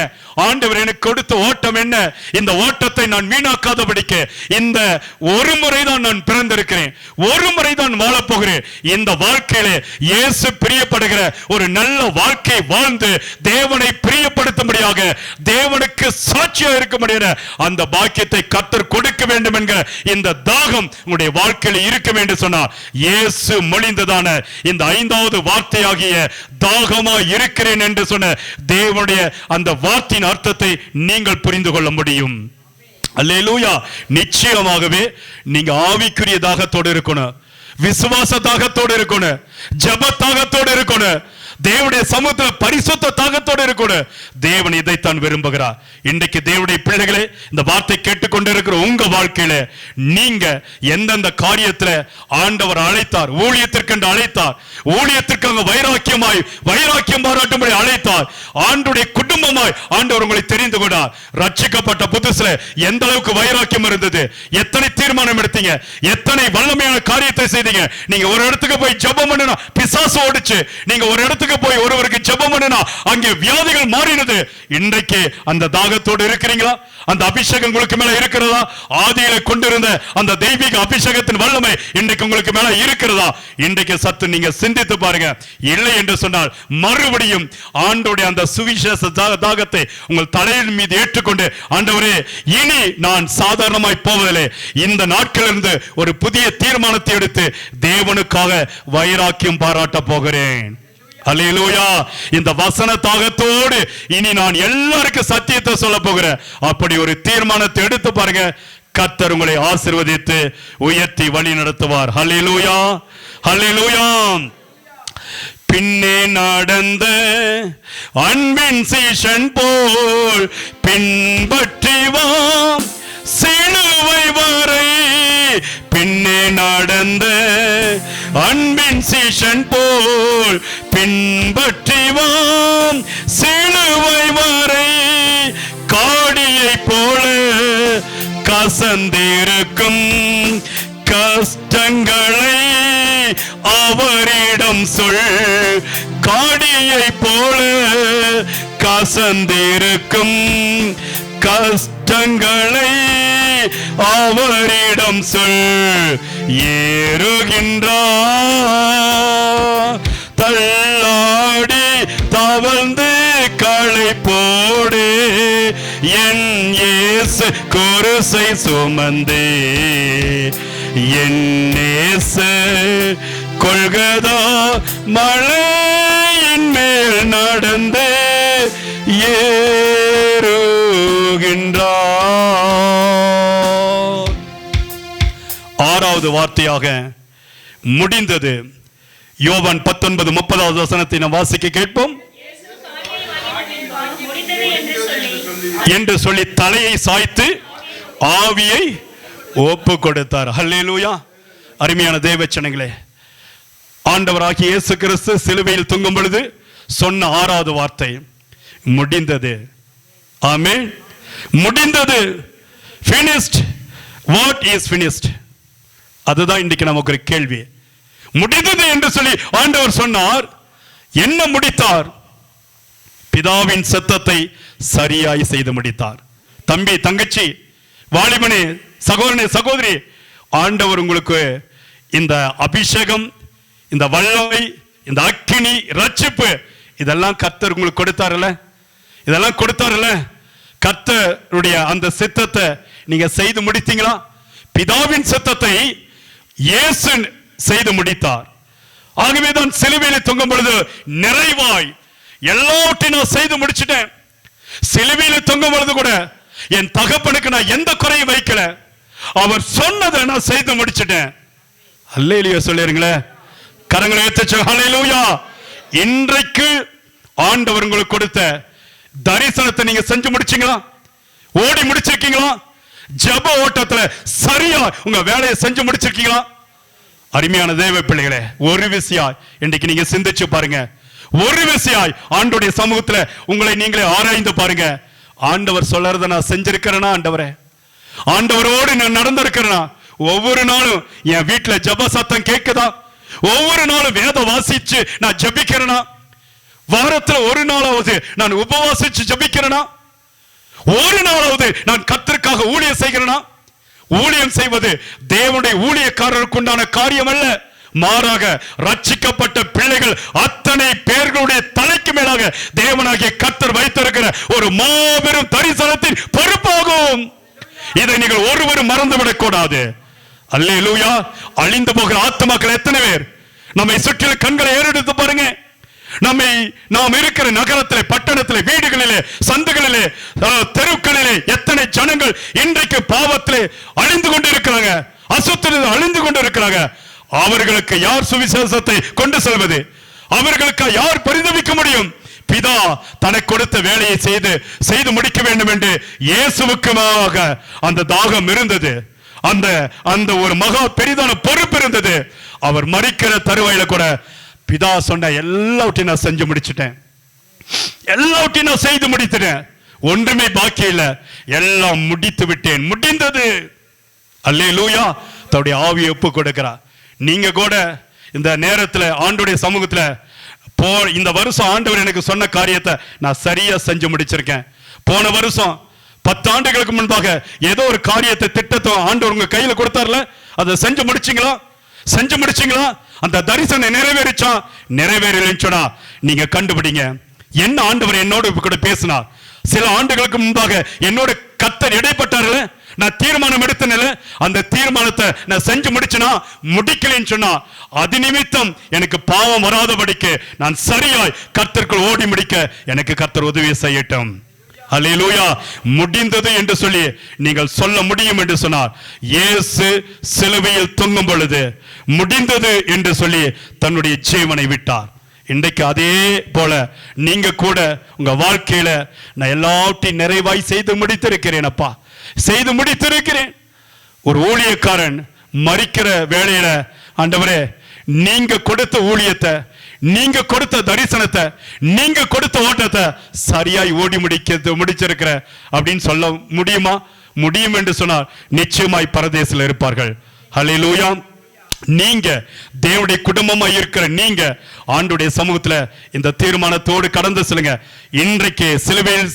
ஆண்டவர் எனக்கு கொடுத்த ஓட்டம் என்ன, இந்த ஓட்டத்தை நான் வீணாக்காதபடிக்கு இந்த ஒரு முறை தான் நான் பிறந்திருக்கிறேன், ஒரு முறை தான் வாழப் போகிறேன். இந்த வாழ்க்கையிலே இயேசு பிரியப்படுகிற ஒரு நல்ல வாழ்க்கை வாழ்ந்து தேவனை பிரியப்படுத்தும்படியாக, தேவனுக்கு சாட்சியாக இருக்க முடியாத அந்த பாக்கியத்தை கர்த்தர் கொடுக்க வேண்டும் என்கிற இந்த தாகம் உங்களுடைய வாழ்க்கையில் இருக்க வேண்டும் சொன்னார். இயேசு மொழிந்ததான இந்த 5வது வார்த்தையாகிய தாகமா இருக்கிறேன் என்று சொன்ன தேவனுடைய அந்த வார்த்தையின் அர்த்தத்தை நீங்கள் புரிந்து கொள்ள முடியும். அல்லேலூயா. நிச்சயமாகவே நீங்க ஆவிக்குரிய தாகத்தோடு இருக்கணும், விசுவாச தாகத்தோடு இருக்கணும், ஜெப தாகத்தோடு இருக்கணும், தேவனுடைய சமூகத்தில் பரிசுத்த தாகத்தோடு இருக்கணும். தேவன் இதைத்தான் விரும்புகிறார். இன்றைக்கு தேவனுடைய பிள்ளைகளே, இந்த வார்த்தை கேட்டுக்கொண்டிருக்கிற உங்க வாழ்க்கையில நீங்க எந்தெந்த காரியத்துல ஆண்டவர் அழைத்தார், ஊழியத்திற்கு அழைத்தார், ஊழியத்திற்காக வைராக்கியம் பாராட்டும்படி அழைத்தார், பிள்ளைகளாய் ஆண்டுடைய குடும்பமாய் ஆண்டவர் உங்களை தெரிந்து கொண்டார். ரட்சிக்கப்பட்ட புதுசுல எந்த அளவுக்கு வைராக்கியம் இருந்தது, எத்தனை தீர்மானம் எடுத்தீங்க, எத்தனை வல்லமையான காரியத்தை செய்தீங்க. நீங்க ஒரு இடத்துக்கு போய் ஜெபம் பண்ணினா பிசாசு ஓடிச்சு, நீங்க ஒரு இடத்துக்கு போய் ஒருவருக்கு ஜெபம் பண்ணினா அங்கே வியாதிகள் மாறினது. இன்றைக்கு அந்த தாகத்தோடு இருக்கிறீங்களா? அந்த அபிஷேகம் உங்களுக்கு மேல இருக்கிறதா? ஆதியில கொண்டிருந்த அந்த தெய்வீக அபிஷேகத்தின் வல்லமை இன்றைக்கு உங்களுக்கு மேல இருக்கிறதா? இன்றைக்கு சத்து நீங்க சிந்தித்து பாருங்க. இல்லை என்று சொன்னால் மறுபடியும் ஆண்டோடைய அந்த சுவிசேஷ தாகத்தை உங்கள் தலையின் மீது ஏற்றுக்கொண்டு, ஆண்டவரே இனி நான் சாதாரணமாய் போவதில்லை, இந்த நாட்களிலிருந்து ஒரு புதிய தீர்மானத்தை எடுத்து தேவனுக்காக வைராக்கியம் பாராட்ட போகிறேன். அல்லேலூயா. இந்த வசன தாகத்தோடு இனி நான் எல்லாருக்கும் சத்தியத்தை சொல்ல போகிறேன். அப்படி ஒரு தீர்மானத்தை எடுத்து பாருங்க. கர்த்தர் உங்களை ஆசீர்வதித்து உயர்த்தி வழி நடத்துவார். அல்லேலூயா, அல்லேலூயா. பின்னே நடந்த அன்பின் சீஷன் போல் பின்பற்றி வா சிலுவை வரை. பின்னே நடந்த அன்பின் சீஷன் போல் பின்பற்றி வா சிலுவை வரை. காடியை போல கசந்திருக்கும் கஷ்டங்களை அவரிடம் சொல். காடியை போல கசந்திருக்கும் கஷ்டங்களை அவரிடம் சொல். ஏறுகின்றார் தள்ளாடி தவழ்ந்து களை போடு, என் இயேசு குருசை சுமந்தே என் நேசு கொள்கதா மலையின் மேல் நடந்து ஏறுகின்றார். ஆறாவது வார்த்தையாக முடிந்தது. யோவான் 19:30 வசனத்தை நாம் வாசிக்க கேட்போம். என்று சொல்லி தலையை சாய்த்து ஆவியை ஒப்பு கொடுத்தார். அல்லேலூயா. அருமையான தேவச்சனங்களே, ஆண்டவராகிய இயேசு கிறிஸ்து சிலுவையில் தொங்கும் பொழுது சொன்ன ஆறாவது வார்த்தை முடிந்தது. ஆமென். முடிந்தது. finished. what is finished? அதுதான் இன்றைக்கு நமக்கு ஒரு கேள்வி. முடிந்தது என்று சொல்லி ஆண்டவர் சொன்னார். என்ன முடித்தார்? பிதாவின் சத்தத்தை சரியாய் செய்து முடித்தார். தம்பி, தங்கச்சி, வாலிபனே, சகோதரனே, சகோதரி, ஆண்டவர் உங்களுக்கு இந்த அபிஷேகம், இந்த வல்லமை, இந்த அக்கினி, ரட்சிப்பு இதெல்லாம் கர்த்தர் உங்களுக்கு கொடுத்தாருல்ல, இதெல்லாம் கொடுத்தாருல்ல. கர்த்தருடைய அந்த சித்தத்தை நீங்க செய்து முடித்தீங்களா? பிதாவின் சித்தத்தை இயேசு செய்து முடித்தார். ஆகவேதான் சிலுவையில் தொங்கும் பொழுது நிறைவாய் எல்லாவற்றையும் நான் செய்து முடிச்சிட்டேன். சிலுவையில் தொங்கும் பொழுது கூட என் தகப்பனுக்கு நான் எந்த குறையும் வைக்கல. அவர் சொன்னதை நான் செய்து முடிச்சிட்டேன். அல்லேலூயா சொல்லிருங்களே. கரங்களை ஏத்துச்சு. அல்லேலூயா. இன்றைக்கு ஆண்டவர் உங்களுக்கு கொடுத்த தரிசனத்தை நீங்க செஞ்சு முடிச்சீங்களா? ஓடி முடிச்சிருக்கீங்களா? ஜெப ஓட்டத்துல சரியா உங்க வேலையை செஞ்சு முடிச்சிருக்கீங்களா? அருமையான தேவ பிள்ளைகளே, ஒரு விஷயம் இன்னைக்கு நீங்க சிந்திச்சு பாருங்க. ஒரு விஷயம் ஆண்டவருடைய சமூகத்துல உங்களை நீங்களே ஆராய்ந்து பாருங்க. ஆண்டவர் சொல்றத நான் செஞ்சிருக்கிறேனா? ஆண்டவரே, ஆண்டவரோடு நான் நடந்திருக்கிறேனா? ஒவ்வொரு நாளும் என் வீட்டுல ஜெப சத்தம் கேட்குதா? ஒவ்வொரு நாளும் வேத வாசிச்சு நான் ஜெபிக்கிறேனா? வாரத்துல ஒரு நாளாவது நான் உபவாசிச்சு ஜெபிக்கிறேனா? ஒரு நாளாவது நான் கர்த்தருக்காக ஊழியம் செய்கிறேனா? ஊழியம் செய்வது தேவனுடைய ஊழியக்காரருக்கு உண்டான காரியம் அல்ல. மாறாக ரட்சிக்கப்பட்ட பிள்ளைகள் அத்தனை பேர்களுடைய தலைக்கு மேலாக தேவனாகிய கர்த்தர் வைத்திருக்கிற ஒரு மாபெரும் தரிசனத்தின் பொறுப்பாகும். இதை நீங்கள் ஒருவரும் மறந்துவிடக் கூடாது. அல்லேலூயா. அழிந்து போகிற ஆத்துமாக்கள் எத்தனை பேர்? நம்மை சுற்றிலும் கண்களை ஏறெடுத்து பாருங்க. நாம் இருக்கிற நகரத்திலே, பட்டணத்திலே, வீடுகளிலே, சந்துகளிலே, தெருக்களிலே எத்தனை ஜனங்கள் இன்றைக்கு பாவத்திலே அழிந்து கொண்டிருக்கிறாங்க, அசுத்தத்தில் அழிந்து கொண்டிருக்கிறாங்க. அவர்களுக்கு யார் சுவிசேஷத்தை கொண்டு செல்வது? அவர்களுக்கு யார் பரிதவிக்க முடியும்? பிதா தனக்கு கொடுத்த வேலையை செய்து முடிக்க வேண்டும் என்று இயேசுவுக்குமாக அந்த தாகம் இருந்தது. அந்த ஒரு மகா பெரிதான பொறுப்பு இருந்தது. அவர் மரிக்கிற தருவாயில கூட பிதா சொன்ன எல்லாவற்றையும் நான் செஞ்சு முடிச்சிட்டேன், எல்லாவற்றையும் நான் செய்து முடித்தேன், ஒன்றுமே பாக்கி இல்ல, எல்லாம் முடித்து விட்டேன், முடிந்தது. அல்லேலூயா. தன்னுடைய ஆவியை ஒப்பு கொடுக்கிறார். நீங்க கூட இந்த நேரத்துல ஆண்டவருடைய சமூகத்துல இந்த வருஷம் ஆண்டவர் எனக்கு சொன்ன காரியத்தை நான் சரியா செஞ்சு முடிச்சிருக்கேன். போன வருஷம் 10 ஆண்டுகளுக்கு முன்பாக ஏதோ ஒரு காரியத்தை திட்டத்தை ஆண்டவர் உங்க கையில கொடுத்தார்ல, அதை செஞ்சு முடிச்சீங்களா? செஞ்சு முடிச்சீங்களா? அந்த தரிசனம் நிறைவேறிச்சா? நிறைவேறலைன்னு நீங்க கண்டுபிடிங்க. என்ன ஆண்டவர் என்னோட கூட பேசினார்? சில ஆண்டுகளுக்கு முன்பாக என்னோட கர்த்தர் இடைப்பட்டார்கள், நான் தீர்மானம் எடுத்தேன், அந்த தீர்மானத்தை நான் செஞ்சு முடிச்சனா முடிக்கலன்னு சொன்னா அது நிமித்தம் எனக்கு பாவம் வராதபடிக்கு நான் சரியாய் கர்த்தருக்குள் ஓடி முடிக்க எனக்கு கர்த்தர் உதவி செய்யட்டும். அல்லேலூயா. முடிந்தது என்று சொல்லி நீங்கள் சொல்ல முடியும் என்று சொன்னார். இயேசு சிலுவையில் தொங்கும் பொழுது முடிந்தது என்று சொல்லி தன்னுடைய ஜீவனை விட்டார். இன்றைக்கு அதே போல நீங்க கூட உங்க வாழ்க்கையில நான் எல்லாவற்றையும் நிறைவாய் செய்து முடித்திருக்கிறேன் அப்பா, செய்து முடித்திருக்கிறேன். ஒரு ஊழியக்காரன் மரிக்கிற வேளையில ஆண்டவரே நீங்க கொடுத்த ஊழியத்தை, நீங்க கொடுத்த தரிசனத்தை, நீங்க கொடுத்த ஓட்டத்தை சரியாய் ஓடி முடிச்சிருக்கிற அப்படின்னு சொல்ல முடியுமா? முடியும் என்று சொன்னார் நிச்சயமாய் பரதேசில் இருப்பார்கள். ஹல்லேலூயா. நீங்க தேவனுடைய குடும்பமா இருக்கிற நீங்க ஆண்டவருடைய சமூகத்துல இந்த தீர்மானத்தோடு கடந்து செல்லுங்க. இன்றைக்கு சிலுவையில்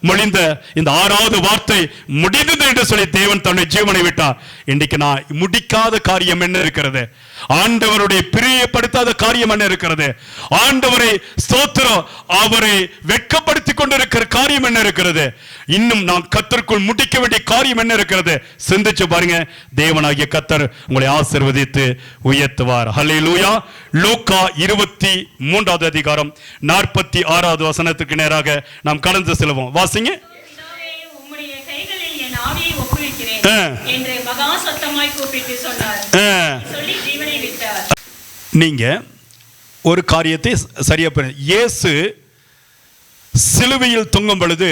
மொழிந்த இந்த 6வது வார்த்தை முடிந்தது என்று சொல்லி தேவன் தன்னுடைய ஜீவனை விட்டார். இன்றைக்கு நான் முடிக்காத காரியம் என்ன இருக்கிறது? ஆண்டவருடைய பிரியப்படுத்தாத காரியம் என்ன இருக்கிறது? ஆண்டவரை ஸ்தோத்திரம் அவரை வெட்கப்படுத்தி கொண்டிருக்கிற காரியம் என்ன இருக்கிறது? இன்னும் நான் கர்த்தருக்குள் முடிக்க வேண்டிய காரியம் என்ன இருக்கிறது? சிந்திச்சு பாருங்க. தேவனாகிய கர்த்தர் உங்களை ஆசீர்வதித்து உயர்த்துவார். ஹல்லேலூயா. லூக்கா 23வது அதிகாரம் 46வது வசனத்துக்கு நேராக நாம் கடந்து செல்வோம். வாசிங்க. நீங்க ஒரு காரியத்தை சரியா இயேசு சிலுவையில் தொங்கும் பொழுது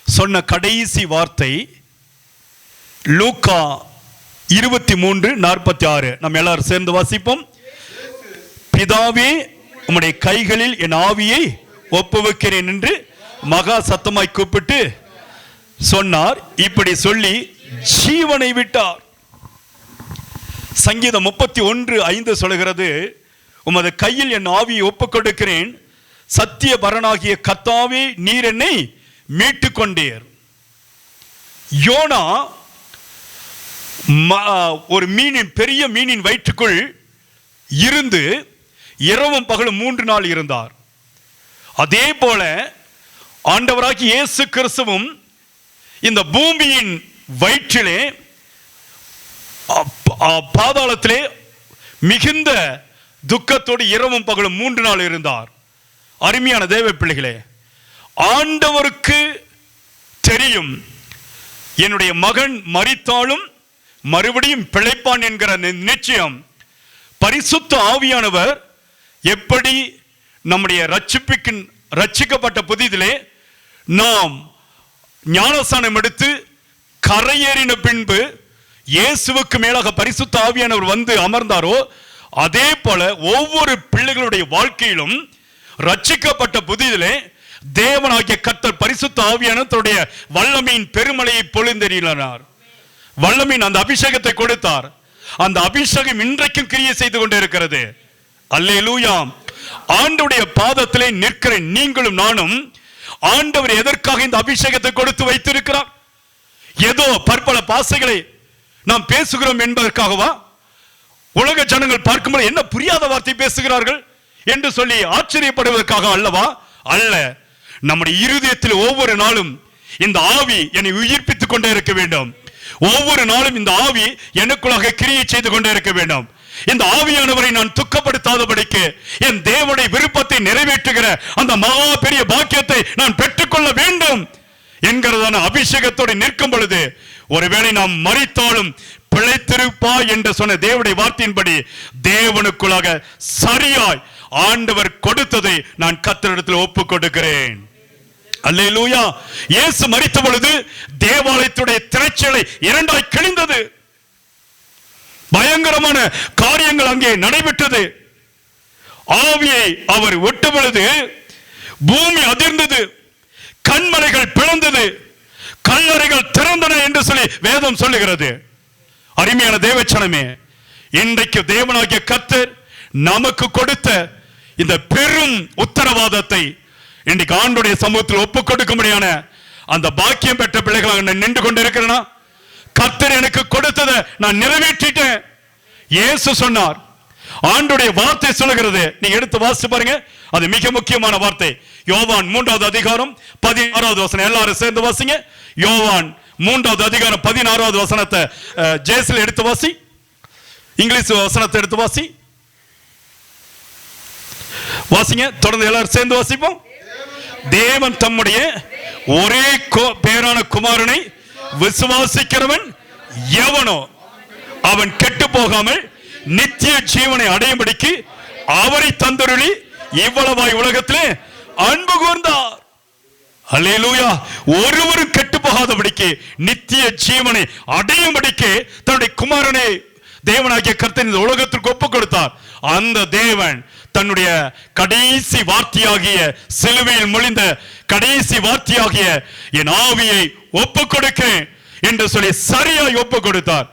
சொன்ன கடைசி வார்த்தை லூக்கா 23:46. நம்ம எல்லாரும் சேர்ந்து வாசிப்போம். பிதாவே உம்முடைய கைகளில் என் ஆவியை ஒப்புவிக்கிறேன் என்று மகா சத்தமாய் கூப்பிட்டு சொன்னார். இப்படி சொல்லி ஜீவனை விட்டார். சங்கீதம் 31:5 சொல்கிறது, உமது கையில் என் ஆவியை ஒப்புக் கொடுக்கிறேன், சத்திய பரனாகிய கர்த்தாவே நீர் என்னை மீட்டுக் கொண்டீர். யோனா ஒரு பெரிய மீனின் வயிற்றுக்குள் இருந்து இரவும் பகலும் 3 நாள் இருந்தார். அதே போல ஆண்டவராகிய இயேசு கிறிஸ்துவும் இந்த பூமியின் வயிற்றிலே பாதாளத்திலே மிகுந்த துக்கத்தோடு இரவும் பகலும் 3 நாள் இருந்தார். அருமையான தேவ பிள்ளைகளே, ஆண்டவருக்கு தெரியும் என்னுடைய மகன் மரித்தாலும் மறுபடியும் பிழைப்பான் என்கிற நிச்சயம். பரிசுத்த ஆவியானவர் எப்படி நம்முடைய ரட்சிக்கப்பட்ட புதிதிலே நாம் ஞானஸ்நானம் எடுத்து கரையேறின பின்பு இயேசுவுக்கு மேலாக பரிசுத்த ஆவியானவர் வந்து அமர்ந்தாரோ, அதே போல ஒவ்வொரு பிள்ளைகளுடைய வாழ்க்கையிலும் ரட்சிக்கப்பட்ட புதிதிலே தேவனாகிய கர்த்தர் பரிசுத்த ஆவியானவருடைய வல்லமையின் பெருமழையை பொழிந்தெறினார். வல்லமையின் அந்த அபிஷேகத்தை கொடுத்தார். அந்த அபிஷேகம் இன்றைக்கும் கிரியை செய்து கொண்டே இருக்கிறது. அல்லேலூயா. ஆண்டவருடைய பாதத்திலே நிற்கிற நீங்களும் நானும் ஆண்டவர் எதற்காக இந்த அபிஷேகத்தை கொடுத்து வைத்திருக்கிறார்? ஏதோ பற்பல பாசைகளை நாம் பேசுகிறோம் என்பதற்காகவா? உலக ஜனங்கள் பார்க்கும்போது என்ன புரியாத வார்த்தை பேசுகிறார்கள் என்று சொல்லி ஆச்சரியப்படுவதற்காக அல்லவா? அல்ல. நம்முடைய இருதயத்தில் ஒவ்வொரு நாளும் இந்த ஆவி என்னை உயிர்ப்பித்துக் கொண்டே இருக்க வேண்டும். ஒவ்வொரு நாளும் இந்த ஆவி எனக்குள்ளாக கிரியை செய்து கொண்டே இருக்க வேண்டும். இந்த ஆவியானவரை நான் துக்கப்படுத்தாதபடிக்கு என் தேவனுடைய விருப்பத்தை நிறைவேற்றுகிற அந்த மகா பெரிய பாக்கியத்தை நான் பெற்றுக்கொள்ள வேண்டும் என்கிறதான அபிஷேகத்தோடு நிற்கும் பொழுது, ஒருவேளை நாம் மரித்தாலும் பிழைத்திருப்பா என்று சொன்ன தேவனுடைய வார்த்தையின்படி தேவனுக்குள்ளாக சரியாய் ஆண்டவர் கொடுத்ததை நான் கர்த்தரிடத்தில் ஒப்புக் கொடுக்கிறேன். அல்லேலூயா. இயேசு மரித்த பொழுது தேவாலயத்துடைய திரைச்சீலை 2ஆய் கிழிந்தது. பயங்கரமான காரியங்கள் அங்கே நடைபெற்றது. ஆவியை அவர் விட்ட பொழுது பூமி அதிர்ந்தது, கண்மலைகள் பிளந்தது, கல்லறைகள் திறந்தன என்று சொல்லி வேதம் சொல்லுகிறது. அருமையான தேவச்சனமே, இன்றைக்கு தேவனாகிய கர்த்தர் நமக்கு கொடுத்த இந்த பெரும் உத்தரவாதத்தை இன்றைக்கு ஆண்டுடைய சமூகத்தில் ஒப்புக் கொடுக்க முடியான அந்த பாக்கியம் பெற்ற பிள்ளைகளாக நான் நின்று கொண்டிருக்கிறேனா? கர்த்தர் எனக்கு கொடுத்ததை நான் நிறைவேற்றிட்டேன். இயேசு சொன்னார், ஆண்டுடைய வார்த்தை சொல்லுகிறது, நீங்க எடுத்து வாசிச்சு பாருங்க, அது மிக முக்கியமான வார்த்தை. யோவான் 3வது அதிகாரம் 16வது வசனம். எல்லாரும் சேர்ந்து வாசிங்க. யோவான் 3வது அதிகாரம் 16வது வசனத்தை ஜேசில் எடுத்து வாசி, இங்கிலீஷ் வசனத்தை எடுத்து வாசி, வாசிங்க. தொடர்ந்து எல்லாரும் சேர்ந்து வாசிப்போம். தேவன் தம்முடைய ஒரே பேரான குமாரனை விசுவாசிக்கிறவன் எவனோ அவன் கெட்டு போகாமல் நித்திய ஜீவனை அடையும்படிக்கு அவரை தந்தருளி இவ்வளவாய் உலகத்திலே அன்பு கூர்ந்தார். அல்லேலூயா. ஒருவரும் கெட்டு போகாதபடிக்கு நித்திய ஜீவனை அடையும்படிக்கு தன்னுடைய குமாரனை தேவனாகிய கர்த்தர் இந்த உலகத்திற்கு ஒப்புக் கொடுத்தார். அந்த தேவன் தன்னுடைய கடைசி வார்த்தையாகிய சிலுவையில் மொழிந்த கடைசி வார்த்தையாகிய என் ஆவியை ஒப்புக் கொடுக்கிறேன் என்று சொல்லி சரியாய் ஒப்புக் கொடுத்தார்.